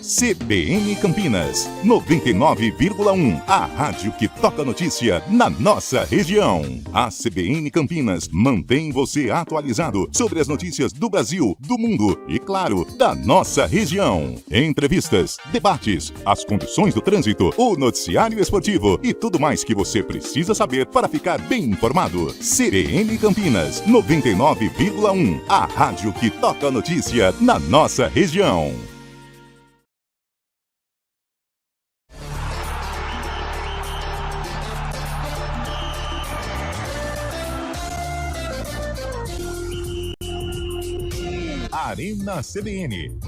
CBN Campinas, 99,1. A rádio que toca notícia na nossa região. A CBN Campinas mantém você atualizado sobre as notícias do Brasil, do mundo e, claro, da nossa região. Entrevistas, debates, as condições do trânsito, o noticiário esportivo e tudo mais que você precisa saber para ficar bem informado. CBN Campinas, 99,1. A rádio que toca notícia na nossa região. Arena CBN.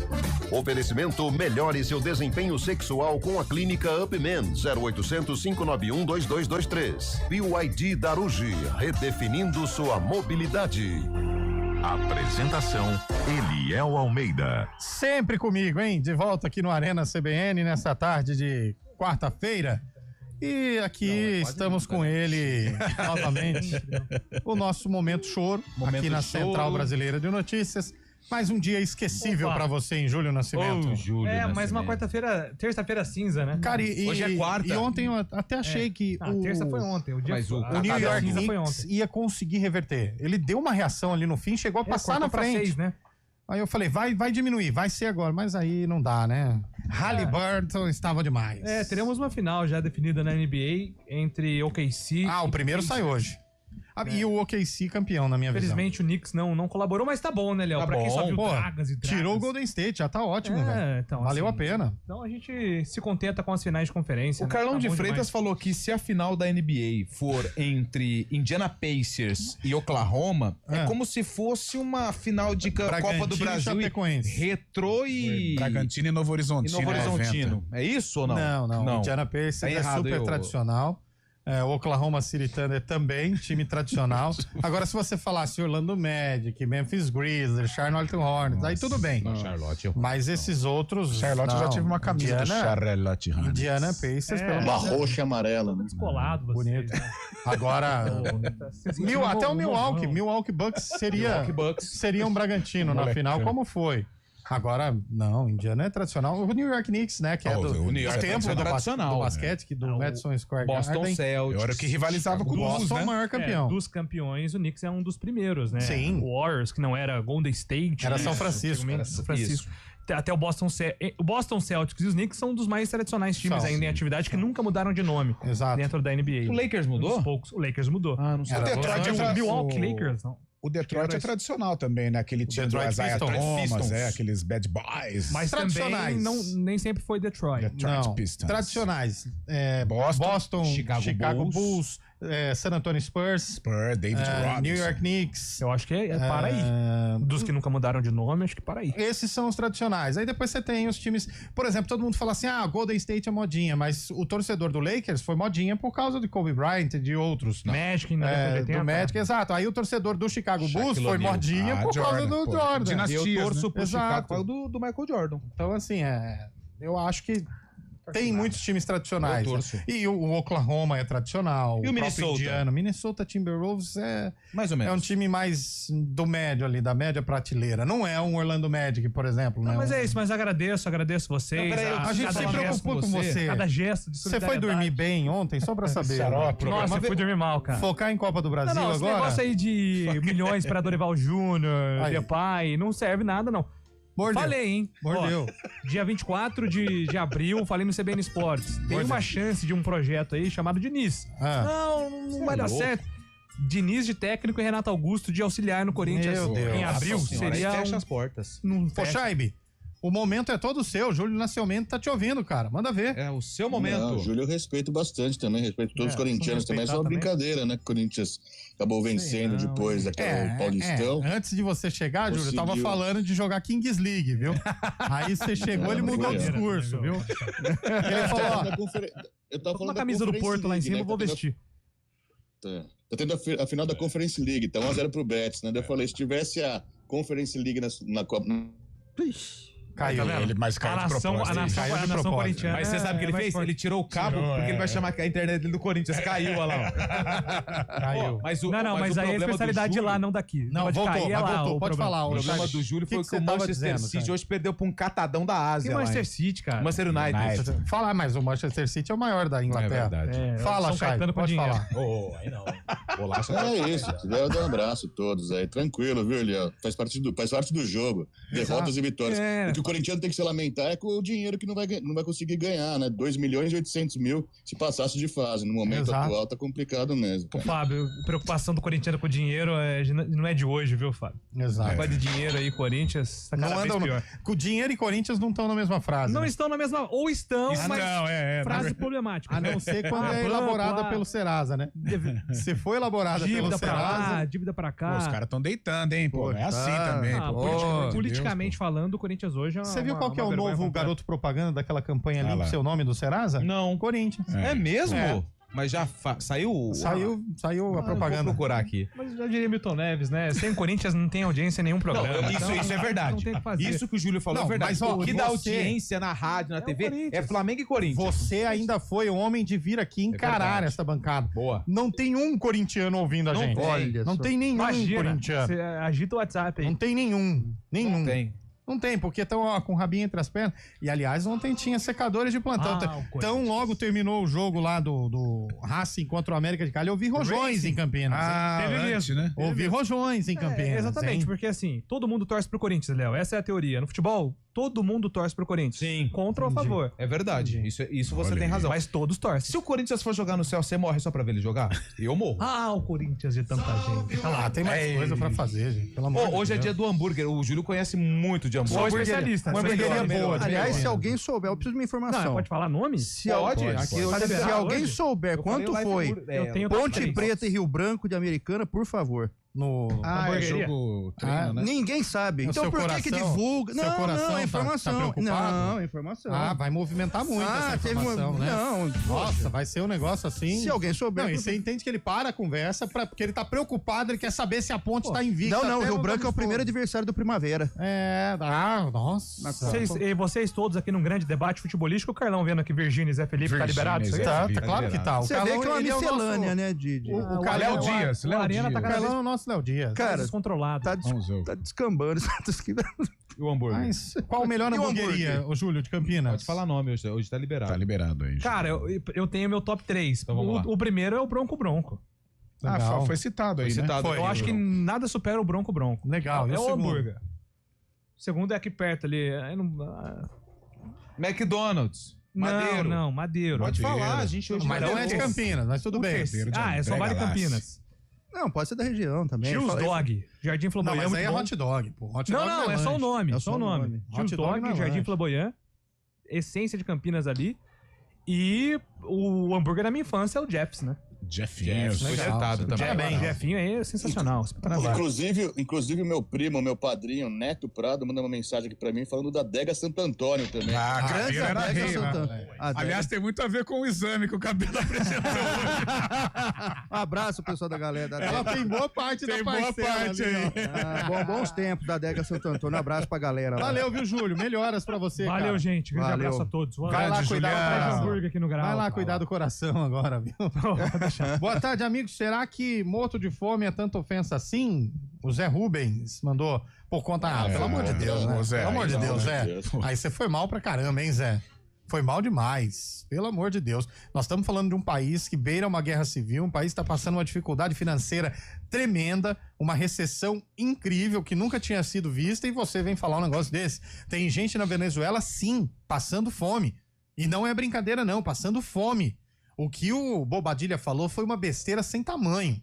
Oferecimento melhore seu desempenho sexual com a clínica Upman 0800 591 2223. BYD Darugi, redefinindo sua mobilidade. Apresentação, Eliel Almeida. Sempre comigo, hein? De volta aqui no Arena CBN nessa tarde de quarta-feira. E aqui estamos com ele novamente. O nosso Momento Choro, aqui na Central Brasileira de Notícias. Mais um dia esquecível pra você em Júlio Nascimento. Mais uma quarta-feira, terça-feira cinza, né? Cara, hoje é quarta. E ontem eu até achei que a terça foi ontem. O New York Knicks ia conseguir reverter. Ele deu uma reação ali no fim, chegou a passar na frente. 6, né? Aí eu falei, vai diminuir, vai ser agora. Mas aí não dá, né? Halliburton estava demais. Teremos uma final já definida na NBA entre OKC o primeiro sai hoje. E o OKC campeão, na minha visão. Infelizmente o Knicks não colaborou, mas tá bom, né, Léo? Pra quem só viu dragas e dragas. Tirou o Golden State, já tá ótimo, velho. Então, valeu assim, a pena. Então a gente se contenta com as finais de conferência. O Carlão de Freitas demais. falou que se a final da NBA for entre Indiana Pacers e Oklahoma, é como se fosse uma final de Copa do Brasil Retrô e... Bragantino e Novo Horizontino. É isso ou não? Não. Indiana Pacers é super tradicional. O Oklahoma City Thunder também, time tradicional. Agora, se você falasse Orlando Magic, Memphis Grizzlies, Charlotte Hornets, aí tudo bem. Mas esses outros... Charlotte já tive uma camisa do Charlotte Hornets. Indiana Pacers, pelo uma roxa e amarela. Né? Descolado. Bonito. Agora, até o Milwaukee Bucks seria um Bragantino na final, como foi. Agora, não, Indiana é tradicional. O New York Knicks, né, que é do tempo do basquete, do Madison Square Garden. Boston Celtics. Era que rivalizava com o Bulls, né? O maior campeão. Dos campeões, o Knicks é um dos primeiros, né? Sim. O Warriors, que não era Golden State. Era São Francisco. Até o Boston Celtics e os Knicks são um dos mais tradicionais times ainda em atividade que nunca mudaram de nome dentro da NBA. O Lakers mudou? O Lakers mudou. Não sei. O Milwaukee Lakers, não. O Detroit é tradicional também, né? Aquele time do Isaiah Thomas, aqueles bad boys. Mas também nem sempre foi Detroit. Pistons. Tradicionais. Boston, Chicago Bulls, San Antonio Spurs, David Robinson. New York Knicks. Eu acho que é para aí. Dos que nunca mudaram de nome, acho que para aí. Esses são os tradicionais. Aí depois você tem os times... Por exemplo, todo mundo fala assim, Golden State é modinha, mas o torcedor do Lakers foi modinha por causa de Kobe Bryant e de outros. Magic, né? Do Magic, exato. Aí o torcedor do Chicago Bulls foi modinha por causa do Jordan. Dinastias, eu torço pro Chicago por causa do Michael Jordan. Então, assim, eu acho que tem muitos times tradicionais. E o Oklahoma é tradicional. E o Minnesota? Minnesota Timberwolves mais ou menos. É um time mais do médio ali, da média prateleira. Não é um Orlando Magic, por exemplo. Não, mas é isso, mas agradeço vocês. A gente se preocupou com você. Cada gesto de solidariedade. Você foi dormir bem ontem, só pra saber. Nossa, eu fui dormir mal, cara. Focar em Copa do Brasil agora? Esse negócio aí de milhões pra Dorival Júnior, Depay, não serve nada, não. Mordeu. Falei, hein? Mordeu. Dia 24 de abril, falei no CBN Esportes. Tem uma chance de um projeto aí chamado Diniz. Não vai dar certo. Diniz de técnico e Renato Augusto de auxiliar no Corinthians. Meu Deus. Em abril seria fecha as portas. Chaibe, o momento é todo seu. Júlio Nascimento tá te ouvindo, cara. Manda ver. É o seu momento. Não, Júlio eu respeito bastante também. Respeito todos os corintianos também. É só uma brincadeira, né? Que o Corinthians acabou vencendo depois daquela Paulistão. Antes de você chegar, Júlio, eu tava falando de jogar Kings League, viu? Aí você chegou, ele mudou o discurso, viu? Ele falou, eu tava falando da camisa do Porto lá em cima, eu vou vestir. Tá tendo a final da Conference League, tá 1-0 pro Betis, né? Eu falei, se tivesse a Conference League na Copa... Caiu. Mas caiu de propósito. A nação corintiana. Mas você sabe o que ele fez? Ele tirou o cabo porque ele vai chamar a internet dele do Corinthians. Caiu, olha lá. Caiu. Mas aí é especialidade de lá, não daqui. Não, voltou. Pode falar. O problema do Júlio foi que o Manchester City hoje perdeu pra um catadão da Ásia. Que Manchester City, cara? Manchester United. Fala, mas o Manchester City é o maior da Inglaterra. É verdade. Fala, Chay, pode falar. Aí não. É isso. Eu dou um abraço a todos aí. Tranquilo, viu, Eliel? Faz parte do jogo. Derrotas e vitórias. O que o corintiano tem que se lamentar é com o dinheiro que não vai conseguir ganhar, né? 2.800.000 se passasse de fase. No momento atual tá complicado mesmo. Ô, Fábio, a preocupação do corintiano com o dinheiro não é de hoje, viu, Fábio? Exato. Vai de dinheiro aí, Corinthians, tá cada vez pior. Com dinheiro e Corinthians não estão na mesma frase. Não estão na mesma... Ou estão, mas frase problemática. A não ser quando é elaborada pelo Serasa, né? Se for elaborada pelo Serasa... Dívida pra cá. Os caras estão deitando, hein, pô. É assim também, pô. Politicamente falando, o Corinthians hoje é Você viu qual que é o novo garoto propaganda daquela campanha ali, o seu nome do Serasa? Não. Corinthians. É mesmo? É. Mas já saiu? Saiu a propaganda. Vou procurar aqui. Mas já diria Milton Neves, né? Sem Corinthians não tem audiência em nenhum programa. Não, isso é verdade. Não tem o que fazer. Isso que o Júlio falou é verdade. Mas, ó, o que dá audiência na rádio, na TV, é Flamengo e Corinthians. Você ainda foi o homem de vir aqui encarar essa bancada. Boa. Não tem um corintiano ouvindo a gente. Olha, não tem nenhum corintiano. Você agita o WhatsApp aí. Não tem nenhum. Não tem. Não tem, porque estão com o rabinho entre as pernas. E, aliás, ontem tinha secadores de plantão. Então, logo terminou o jogo lá do Racing contra o América de Cali. Eu vi rojões em Campinas. Teve isso, né? Ouvi rojões em Campinas. Exatamente, porque assim, todo mundo torce pro Corinthians, Léo. Essa é a teoria. No futebol, todo mundo torce pro Corinthians. Sim. Contra ou a favor. É verdade. Isso você tem razão. Mas todos torcem. Se o Corinthians for jogar no céu, você morre só pra ver ele jogar? Eu morro. O Corinthians de tanta gente. Tem mais coisa pra fazer, gente. Pelo amor de hoje é Deus. dia do hambúrguer. O Júlio conhece muito de hambúrguer. Sou especialista. Uma hamburgueria boa. Aliás, se alguém souber, eu preciso de uma informação. Não, pode falar nome? Se alguém souber quanto foi Ponte Preta e Rio Branco de Americana, por favor. É jogo treino, né? Ninguém sabe. Então por que divulga? Não, é informação. Não, é informação. Vai movimentar muito essa informação, né? Nossa, vai ser um negócio assim. Se alguém souber. E você entende que ele para a conversa porque ele tá preocupado, ele quer saber se a ponte tá invicta. Não, o Rio Branco é o primeiro adversário do Primavera. Nossa. Vocês todos aqui num grande debate futebolístico, o Carlão vendo aqui Virgínia e Zé Felipe, tá liberado isso aí? Tá claro que tá. Você vê que é uma miscelânea, né? O Léo Dias. O Arena tá cada vez... é o nosso Léo Dias. Cara, descontrolado. Tá descambando. E o hambúrguer? Mas qual a melhor hamburgueria, o Júlio, de Campinas? Pode falar nome hoje tá liberado. Tá liberado aí. Cara, eu tenho meu top 3. Então vamos lá. O primeiro é o Bronco Bronco. Foi citado aí, né? Eu acho que nada supera o Bronco Bronco. Legal. É o hambúrguer. O segundo é aqui perto ali. McDonald's. Madeiro. Não, Madeiro. Pode falar, a gente hoje mas não é de Campinas, mas tudo bem. É só vale Campinas. Não, pode ser da região também. Tio's Dog, Jardim Flamboyant. Não, mas aí é hot dog, pô. Não, é só o nome. É só o nome. Tio's Dog, Jardim Flamboyant. Essência de Campinas ali. E o hambúrguer da minha infância é o Jeff's, né? Jeffinho, projetado também. Jeffinho é sensacional. Inclusive, o meu primo, meu padrinho, Neto Prado, manda uma mensagem aqui pra mim falando da Adega Santo Antônio também. Grande Adega Santo Antônio. Aliás, tem muito a ver com o exame que o cabelo apresentou hoje. Um abraço, pessoal da galera da Adega. Ela tem boa parte da parcela aí. Bons tempos da Adega Santo Antônio. Um abraço pra galera lá. Valeu, viu, Júlio? Melhoras pra você, Valeu, gente. Grande abraço a todos. Vai lá cuidar do hambúrguer aqui no grau. Vai lá cuidar do coração agora, viu? Boa tarde, amigos. Será que morto de fome é tanta ofensa assim? O Zé Rubens mandou por conta. Pelo amor de Deus, né? Zé, pelo amor de Deus, Zé. Deus. Aí você foi mal pra caramba, hein, Zé? Foi mal demais. Pelo amor de Deus. Nós estamos falando de um país que beira uma guerra civil, um país que está passando uma dificuldade financeira tremenda, uma recessão incrível que nunca tinha sido vista, e você vem falar um negócio desse. Tem gente na Venezuela, sim, passando fome. E não é brincadeira, não, passando fome. O que o Bobadilha falou foi uma besteira sem tamanho.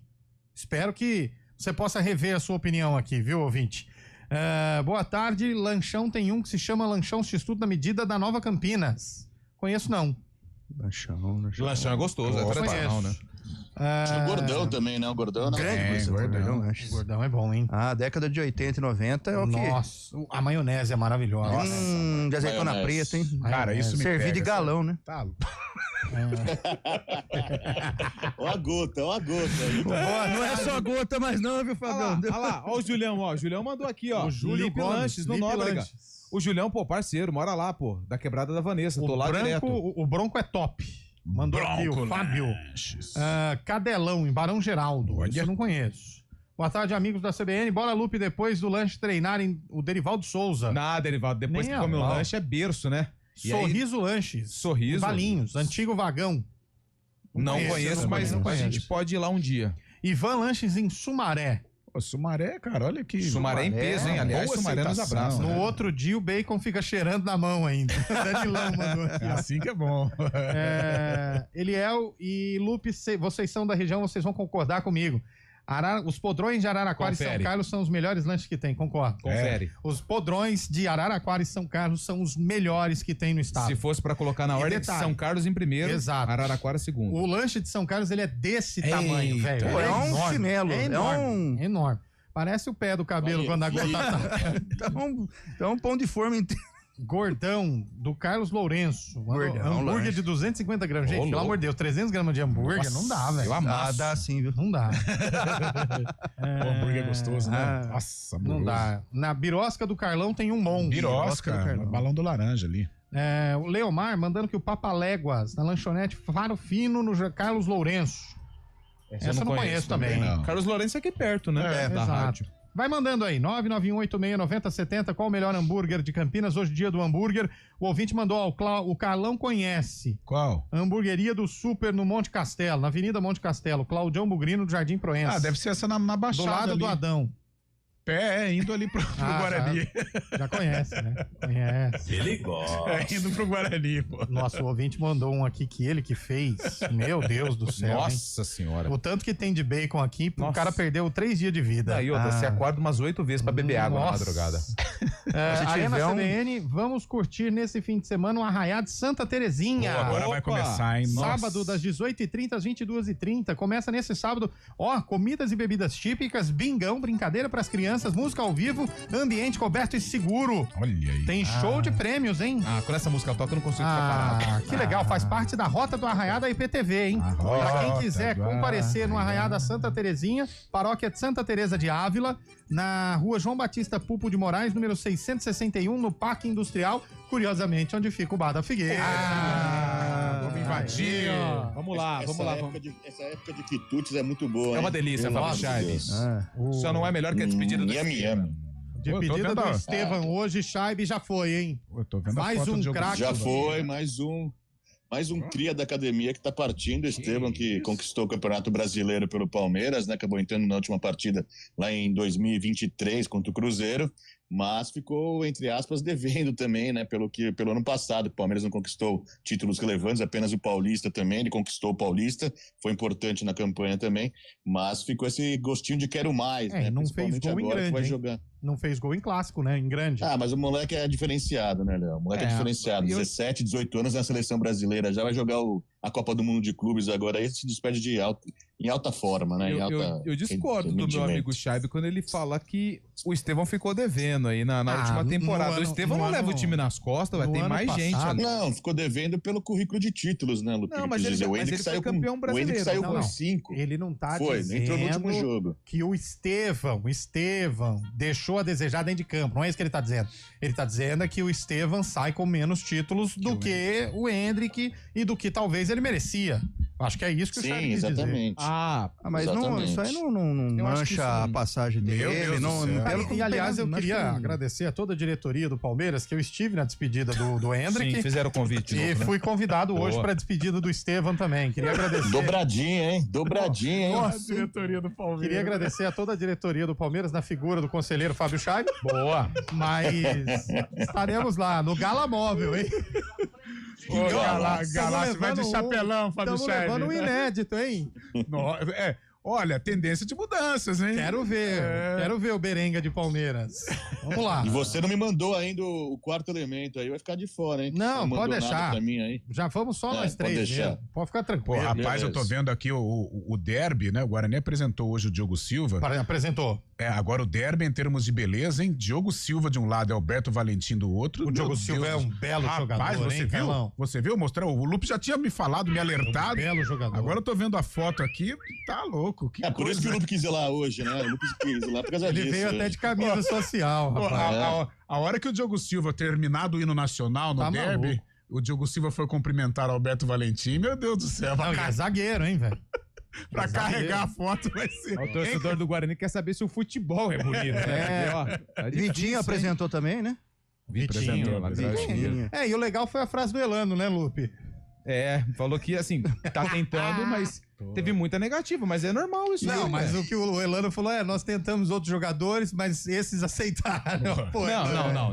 Espero que você possa rever a sua opinião aqui, viu, ouvinte? Boa tarde. Lanchão tem um que se chama Lanchão X-Tudo na medida da Nova Campinas. Conheço não. Lanchão é gostoso, é tradicional, né? O Gordão também, né? O Gordão não é Gordão. O Gordão é bom, hein? Década de 80 e 90 é o que? Nossa, a maionese é maravilhosa. De azeitona preta, hein? Cara, isso me Servir pega, de galão, né? Tá. Ó a gota. Não é só gota, mas não, viu, Fabião? Olha lá, ó o Julião, ó. O Julião mandou aqui, ó. O Júlio Lipe Lanches, no Nóbrega. O Julião, pô, parceiro, mora lá, pô, da quebrada da Vanessa. Tô lá direto. O Bronco é top. Mandou aqui o Fábio. Cadelão, em Barão Geraldo. Isso eu não conheço. Boa tarde, amigos da CBN. Bora, Lupe, depois do lanche treinarem o Derivaldo Souza. Derivaldo, depois que come o lanche é berço, né? E Sorriso Lanches. Sorriso. Valinhos, antigo vagão. Não conheço, mas a gente pode ir lá um dia. Ivan Lanches em Sumaré. Sumaré, cara, olha que... Sumaré em peso, hein? Aliás, Sumaré nos abraça. No outro dia, o bacon fica cheirando na mão ainda. Danilão mandou aqui. É assim que é bom. Eliel e Lupe, vocês são da região, vocês vão concordar comigo. Os podrões de Araraquara e São Carlos são os melhores lanches que tem, concordo. Confere. Os podrões de Araraquara e São Carlos são os melhores que tem no estado. Se fosse pra colocar na ordem, São Carlos em primeiro, exato. Araraquara segundo. O lanche de São Carlos, ele é desse tamanho, velho. É um chinelo. É enorme. Enorme. Parece o pé do cabelo quando a gota tá. Então um pão de forma inteiro. Gordão, do Carlos Lourenço. Hambúrguer lanche. de 250 gramas. Gente, pelo amor de Deus, 300 gramas de hambúrguer, não dá, velho. Dá sim, viu? Não dá. O hambúrguer é gostoso, né? Nossa, não dá. Na birosca do Carlão tem um bom. Birosca, balão do laranja ali. O Leomar mandando que o Papaléguas, na lanchonete Faro Fino, no Carlos Lourenço. Essa eu não conheço também. Não. Carlos Lourenço é aqui perto, né? Da rádio. Vai mandando aí, 991869070, qual o melhor hambúrguer de Campinas? Hoje, dia do hambúrguer. O ouvinte mandou, o Carlão conhece. Qual? A hamburgueria do Super no Monte Castelo, na Avenida Monte Castelo, Claudião Bugrino, do Jardim Proença. Deve ser essa na Baixada. Do lado ali. do Adão. Indo ali pro Guarani. Já conhece, né? Conhece. Ele gosta. Indo pro Guarani, pô. Nosso ouvinte mandou um aqui que ele que fez. Meu Deus do céu. Nossa senhora. O tanto que tem de bacon aqui, o cara perdeu 3 dias de vida. Aí, você acorda umas 8 vezes pra beber água na madrugada. Arena CBN, vamos curtir nesse fim de semana o Arraiá de Santa Terezinha. Agora vai começar, hein? Sábado, das 18h30 às 22h30. Começa nesse sábado, comidas e bebidas típicas, bingão, brincadeira pras crianças, música ao vivo, ambiente coberto e seguro. Olha aí. Tem show de prêmios, hein? Quando essa música toca, eu não consigo ficar parado. Que legal, faz parte da Rota do Arraiá da IPTV, hein? Pra quem quiser comparecer no Arraiá da Santa Terezinha, paróquia de Santa Teresa de Ávila, na rua João Batista Pulpo de Moraes, número 661, no Parque Industrial, curiosamente, onde fica o Bar da Figueira. Vamos invadir. Vamos lá. Essa época de quitutes é muito boa. É uma delícia, Fábio Chaves. Só não é melhor que a despedida do Estevam. Despedida do Estevam hoje, Chaves já foi, hein? Eu tô vendo mais um craque. Já foi, mais um cria da academia que tá partindo, Estevam, que conquistou o Campeonato Brasileiro pelo Palmeiras, né? Acabou entrando na última partida lá em 2023 contra o Cruzeiro, mas ficou, entre aspas, devendo também, né? Pelo ano passado, o Palmeiras não conquistou títulos relevantes, apenas o Paulista também, ele conquistou o Paulista, foi importante na campanha também, mas ficou esse gostinho de quero mais, né? Não fez gol em grande, vai jogar. Não fez gol em clássico, né? Em grande. Mas o moleque é diferenciado, né, Léo? O moleque é diferenciado. 17, 18 anos na seleção brasileira. Já vai jogar a Copa do Mundo de Clubes agora. Aí se despede em alta forma, né? Eu discordo do meu amigo Chaib quando ele fala que o Estevão ficou devendo aí na última temporada. O Estevão não leva o time nas costas, vai ter mais gente ali. Não, ficou devendo pelo currículo de títulos, né, Lupe? Não, mas ele foi campeão brasileiro. O Hendrick saiu com 5. Ele não tá dizendo entrou no último jogo. Que o Estevão deixou a desejar dentro de campo. Não é isso que ele tá dizendo. Ele tá dizendo que o Estevão sai com menos títulos do que o Hendrick e do que talvez ele merecia. Acho que é isso que o Charles quis dizer. Mas isso aí não mancha a passagem dele. E aliás, eu queria agradecer a toda a diretoria do Palmeiras, que eu estive na despedida do Hendrick. Sim, fizeram o convite. E fui convidado hoje para a despedida do Estevão também. Queria agradecer. Dobradinha, hein? Nossa, diretoria do Palmeiras. Queria agradecer a toda a diretoria do Palmeiras, na figura do conselheiro Fábio Chaib. Boa. Mas estaremos lá no Gala Móvel, hein? Galáxia vai de chapelão, Fábio Chaib. Estamos levando um inédito, hein? Olha, tendência de mudanças, hein? Quero ver o Berenga de Palmeiras. Vamos lá. E você não me mandou ainda o quarto elemento aí, vai ficar de fora, hein? Não, pode deixar. Pra mim aí. Já vamos só nós três. Pode deixar. Pode ficar tranquilo. Rapaz, eu tô vendo aqui o derby, né? O Guarani apresentou hoje o Diogo Silva. Apresentou. Agora o derby em termos de beleza, hein? Diogo Silva de um lado e Alberto Valentim do outro. O Diogo Silva é um belo jogador, você hein, viu? Carlão? Você viu? Mostrar, o Lupe já tinha me falado, me alertado. Belo jogador. Agora eu tô vendo a foto aqui, tá louco. Que por isso que o Lupe quis ir lá hoje, né? O Lupe quis ir lá por causa disso. Ele veio até de camisa social, rapaz. A hora que o Diogo Silva terminado o hino nacional no derby, maluco. o Diogo Silva foi cumprimentar o Alberto Valentim. Meu Deus do céu. Não, é zagueiro, hein, velho? Pra carregar a foto vai ser. O torcedor do Guarani quer saber se o futebol é bonito, né? Vitinho apresentou também, né? Vitinho. E o legal foi a frase do Elano, né, Lupe? Falou que, assim, tá tentando, mas teve muita negativa, mas é normal isso. Não, mas o que o Elano falou nós tentamos outros jogadores, mas esses aceitaram. Pô,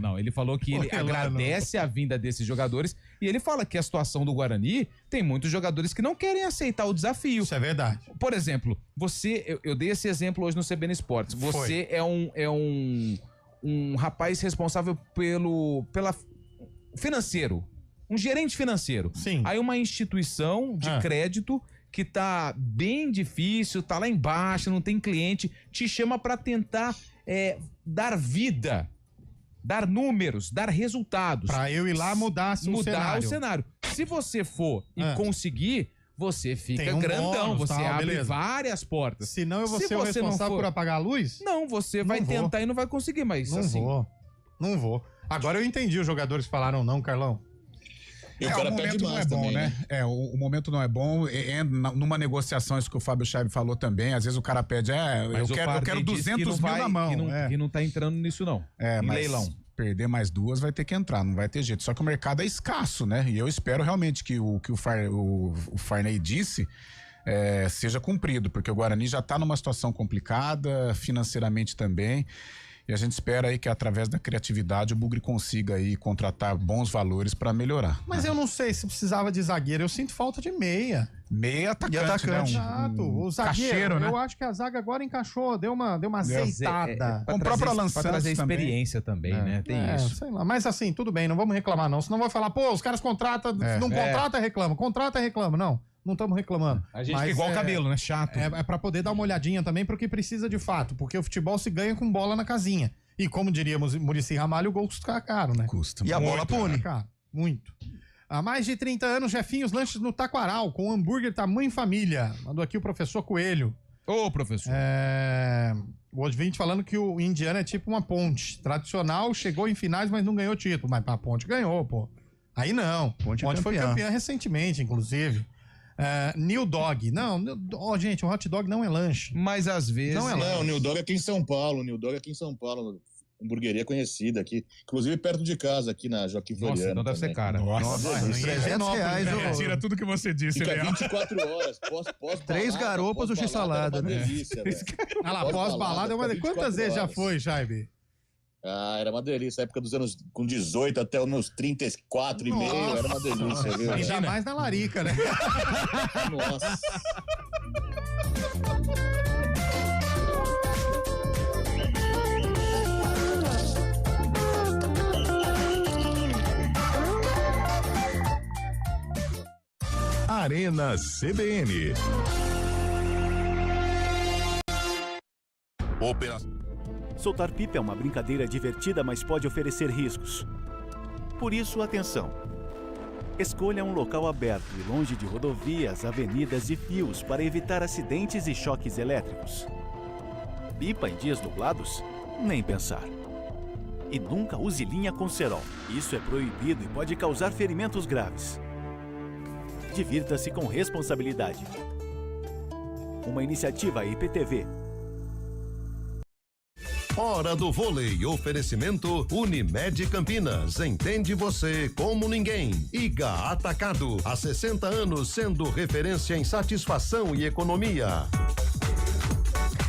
não. Ele falou que ele agradece a vinda desses jogadores e ele fala que a situação do Guarani tem muitos jogadores que não querem aceitar o desafio. Isso é verdade. Por exemplo, eu dei esse exemplo hoje no CBN Esportes. Você é um rapaz responsável pela financeiro. Um gerente financeiro. Sim. Aí uma instituição de crédito que tá bem difícil, tá lá embaixo, não tem cliente, te chama para tentar dar vida, dar números, dar resultados. Pra eu ir lá mudar o cenário. Se você for e conseguir, você fica grandão, bônus, você abre beleza. várias portas. Senão eu vou ser o responsável por apagar a luz? Não, você vai tentar e não vai conseguir, mas Não vou. Agora eu entendi os jogadores que falaram não, Carlão. O momento não é bom, né? O momento não é bom. Numa negociação, isso que o Fábio Chaib falou também, às vezes o cara pede, eu quero 200 mil na mão. Que não tá entrando nisso, não. Mas leilão. Perder mais duas vai ter que entrar, não vai ter jeito. Só que o mercado é escasso, né? E eu espero realmente que o Farney disse seja cumprido, porque o Guarani já tá numa situação complicada, financeiramente também. E a gente espera aí que através da criatividade o Bugre consiga aí contratar bons valores para melhorar. Mas eu não sei se precisava de zagueiro, eu sinto falta de meia. Meia atacante, né? Exato. O zagueiro, cacheiro, né? Eu acho que a zaga agora encaixou, deu uma azeitada. Com o próprio Alan Santos pra trazer experiência também, né? Tem isso. Sei lá. Mas assim, tudo bem, não vamos reclamar não, senão vai falar, os caras contratam, não contrata, reclama, contrata, reclama. Não estamos reclamando. A gente fica igual o cabelo, né? Chato. É pra poder dar uma olhadinha também pro que precisa de fato, porque o futebol se ganha com bola na casinha. E como diríamos Muricy Ramalho, o gol custa caro, né? Custa. E a bola pune. Cara, muito. Há mais de 30 anos, Jefinhos Lanches no Taquaral, com hambúrguer tamanho família. Mandou aqui o professor Coelho. Ô, professor. O ouvinte falando que o Indiana é tipo uma ponte. Tradicional, chegou em finais, mas não ganhou título. Mas a ponte ganhou, pô. Aí não. Ponte foi campeã recentemente, inclusive. New Dog. Não, gente, o hot dog não é lanche. Mas às vezes... Não, o New Dog é aqui em São Paulo. Hamburgueria conhecida aqui. Inclusive perto de casa, aqui na Joaquim Floriano. Nossa, então deve ser cara. Nossa, R$300. Tira tudo que você disse, Fica Leão. 24 horas. Pós 3 garopas, o x-salada, uma né? delícia, velho. Ah lá, pós-balada é uma delícia. Quantas vezes já foi, Jaime? Era uma delícia. Na época dos anos com 18 até os meus 34 e meio, era uma delícia, viu? Ainda mais na larica, né? Nossa. Arena CBN. Soltar pipa é uma brincadeira divertida, mas pode oferecer riscos. Por isso, atenção. Escolha um local aberto e longe de rodovias, avenidas e fios para evitar acidentes e choques elétricos. Pipa em dias nublados? Nem pensar. E nunca use linha com cerol. Isso é proibido e pode causar ferimentos graves. Divirta-se com responsabilidade. Uma iniciativa IPTV. Hora do vôlei. Oferecimento Unimed Campinas. Entende você como ninguém. Iga Atacado. Há 60 anos sendo referência em satisfação e economia.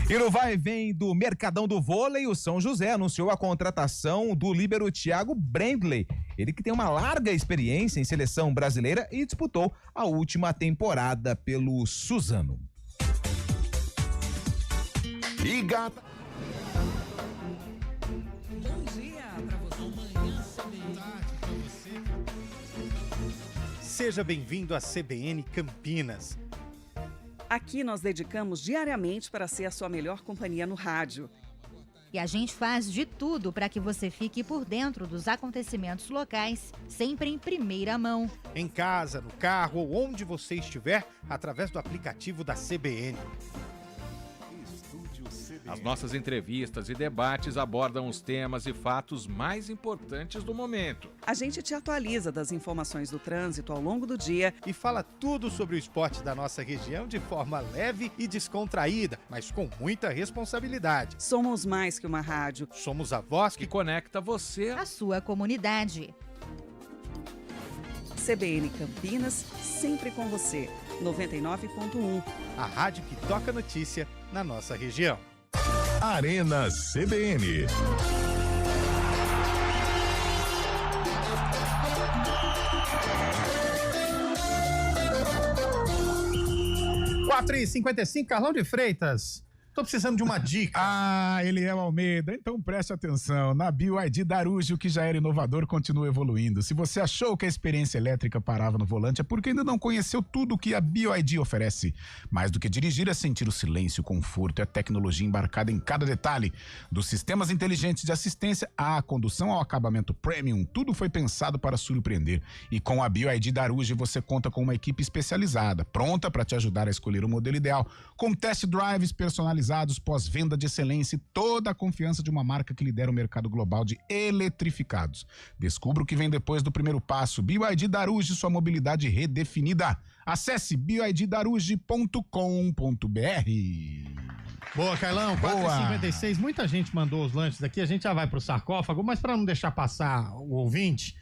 E no vai e vem do Mercadão do Vôlei, o São José anunciou a contratação do líbero Thiago Brandley. Ele que tem uma larga experiência em seleção brasileira e disputou a última temporada pelo Suzano. Iga. Seja bem-vindo à CBN Campinas. Aqui nós dedicamos diariamente para ser a sua melhor companhia no rádio. E a gente faz de tudo para que você fique por dentro dos acontecimentos locais, sempre em primeira mão. Em casa, no carro ou onde você estiver, através do aplicativo da CBN. As nossas entrevistas e debates abordam os temas e fatos mais importantes do momento. A gente te atualiza das informações do trânsito ao longo do dia e fala tudo sobre o esporte da nossa região de forma leve e descontraída, mas com muita responsabilidade. Somos mais que uma rádio. Somos a voz que conecta você à sua comunidade. CBN Campinas, sempre com você. 99.1. A rádio que toca notícia na nossa região. Arena CBN. Quatro e 55, Carlão de Freitas. Tô precisando de uma dica. Eliel Almeida, então preste atenção. Na BYD Darujo, que já era inovador, continua evoluindo. Se você achou que a experiência elétrica parava no volante, é porque ainda não conheceu tudo o que a BYD oferece. Mais do que dirigir, é sentir o silêncio, o conforto e a tecnologia embarcada em cada detalhe. Dos sistemas inteligentes de assistência à condução ao acabamento premium, tudo foi pensado para surpreender. E com a BYD Darujo, você conta com uma equipe especializada, pronta para te ajudar a escolher o modelo ideal, com test drives personalizados, pós-venda de excelência e toda a confiança de uma marca que lidera o mercado global de eletrificados. Descubra o que vem depois do primeiro passo. BYD Darujo, sua mobilidade redefinida. Acesse byddarujo.com.br. Boa, Carlão, 4h56. Muita gente mandou os lanches aqui, a gente já vai pro sarcófago, mas para não deixar passar o ouvinte,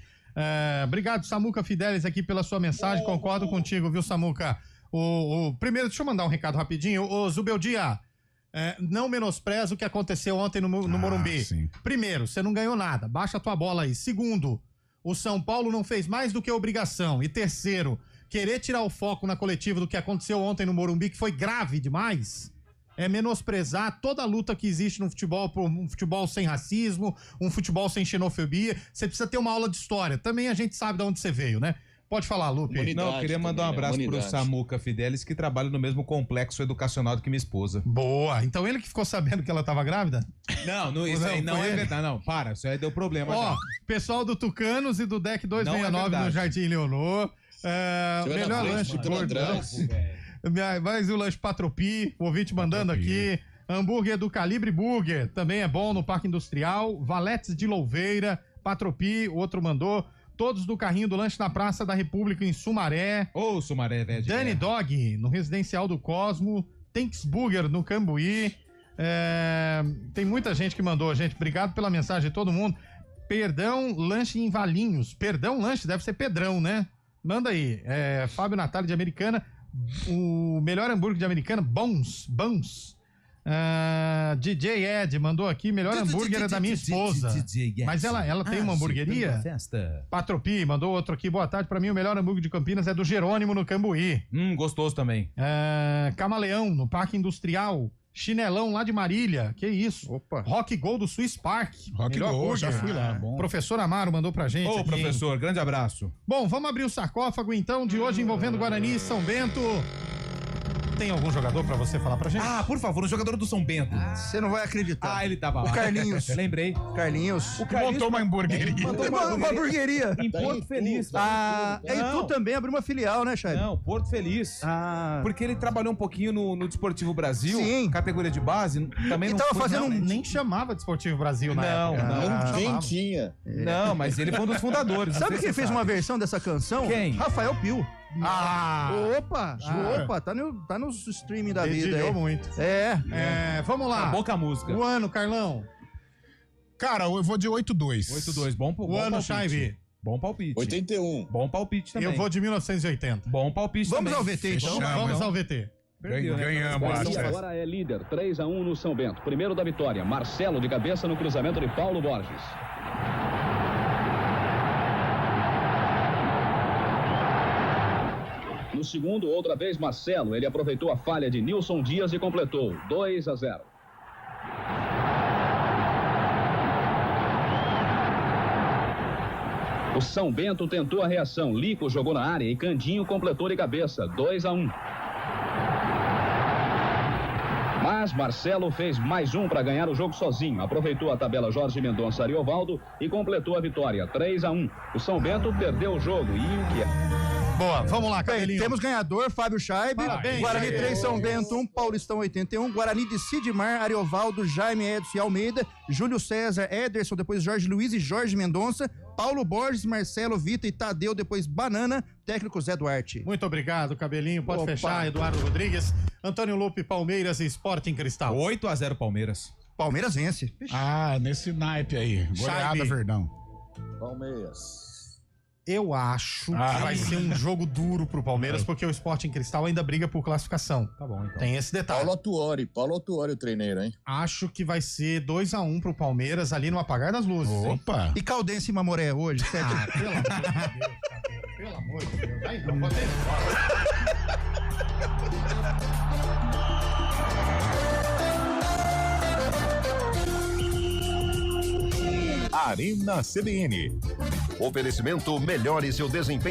obrigado, Samuca Fidelis, aqui pela sua mensagem. Concordo contigo, viu, Samuca? Primeiro, deixa eu mandar um recado rapidinho. Ô, Zubeldia, não menospreza o que aconteceu ontem no Morumbi. Sim. Primeiro, você não ganhou nada, baixa a tua bola aí. Segundo, o São Paulo não fez mais do que obrigação. E terceiro, querer tirar o foco na coletiva do que aconteceu ontem no Morumbi, que foi grave demais, é menosprezar toda a luta que existe no futebol, por um futebol sem racismo, um futebol sem xenofobia. Você precisa ter uma aula de história. Também a gente sabe de onde você veio, né? Pode falar, Lupe. Não, eu queria mandar um abraço pro Samuca Fidelis, que trabalha no mesmo complexo educacional do que minha esposa. Boa. Então ele que ficou sabendo que ela tava grávida? Não, isso aí não é verdade. Não, para, isso aí deu problema. Ó, pessoal do Tucanos e do Deck 269 no Jardim Leonor. Melhor lanche gordão. Mais o lanche Patropi, o ouvinte mandando aqui. Hambúrguer do Calibre Burger, também é bom no Parque Industrial. Valetes de Louveira, Patropi, o outro mandou. Todos do carrinho do lanche na Praça da República em Sumaré. Sumaré, velho. Dani Dog, no Residencial do Cosmo. Tanks Burger, no Cambuí. Tem muita gente que mandou, gente. Obrigado pela mensagem de todo mundo. Perdão Lanche em Valinhos. Perdão Lanche, deve ser Pedrão, né? Manda aí. Fábio Natália de Americana. O melhor hambúrguer de Americana, Bons. DJ Ed mandou aqui, melhor hambúrguer é da minha esposa. Mas ela tem uma hamburgueria? Patropi mandou outro aqui, boa tarde, pra mim o melhor hambúrguer de Campinas é do Jerônimo no Cambuí. Gostoso também. Camaleão no Parque Industrial. Chinelão lá de Marília, que isso? Opa. Rock Go do Swiss Park. Rock Go, já fui lá. Bom. Professor Amaro mandou pra gente. Ô, professor, grande abraço. Bom, vamos abrir o sarcófago então de hoje envolvendo Guarani e São Bento. Tem algum jogador pra você falar pra gente? Por favor, um jogador do São Bento. Você não vai acreditar. Ele tava lá. O Carlinhos. Lembrei. Carlinhos. O Carlinhos montou uma hamburgueria. Uma hamburgueria. Em Porto Feliz. E tu também abriu uma filial, né, Chay? Não, Porto Feliz. Porque ele trabalhou um pouquinho no Desportivo Brasil. Sim. Categoria de base. Também e não tava foi, fazendo nem chamava Desportivo Brasil na época. Não. Quem tinha? Não, mas ele foi um dos fundadores. Sabe quem fez uma versão dessa canção? Quem? Rafael Pio. Opa, tá no streaming da vida. Dedilhou muito. Vamos lá. Boca a música. O ano, Carlão. Cara, eu vou de 8-2. 8-2, bom O ano, Chaive. Bom palpite. 81. Bom palpite também. Eu vou de 1980. Bom palpite Vamos também. ao VT, então. Vamos ao VT. Ganhamos. Agora é líder, 3-1 no São Bento. Primeiro da vitória, Marcelo de cabeça no cruzamento de Paulo Borges. No segundo, outra vez Marcelo. Ele aproveitou a falha de Nilson Dias e completou 2-0. O São Bento tentou a reação. Lico jogou na área e Candinho completou de cabeça. 2-1. Mas Marcelo fez mais um para ganhar o jogo sozinho. Aproveitou a tabela Jorge Mendonça Ariovaldo e completou a vitória, 3-1. O São Bento perdeu o jogo e o que é? Boa, vamos lá, Cabelinho. Temos ganhador, Fábio Scheibe. Parabéns, Guarani 3, São Bento 1, Paulistão 81. Guarani de Sidmar, Ariovaldo, Jaime, Edson e Almeida. Júlio César, Ederson, depois Jorge Luiz e Jorge Mendonça. Paulo Borges, Marcelo, Vita e Tadeu, depois Banana. Técnico Zé Duarte. Muito obrigado, Cabelinho. Pode fechar, Eduardo Rodrigues. Antônio Lupe, Palmeiras e Sporting Cristal. 8-0 Palmeiras. Palmeiras vence. Nesse naipe aí. Goleada, Verdão. Palmeiras. Eu acho que vai ser um jogo duro pro Palmeiras, porque o Sporting Cristal ainda briga por classificação. Tá bom, então. Tem esse detalhe. Paulo Autuori, o treineiro, hein? Acho que vai ser 2-1 pro Palmeiras ali no apagar das luzes. Opa! Hein? E Caldense e Mamoré hoje, certo? Pelo amor de Deus, pelo amor de Deus. Aí não, botei fora. Arena CBN. Oferecimento melhore seu desempenho.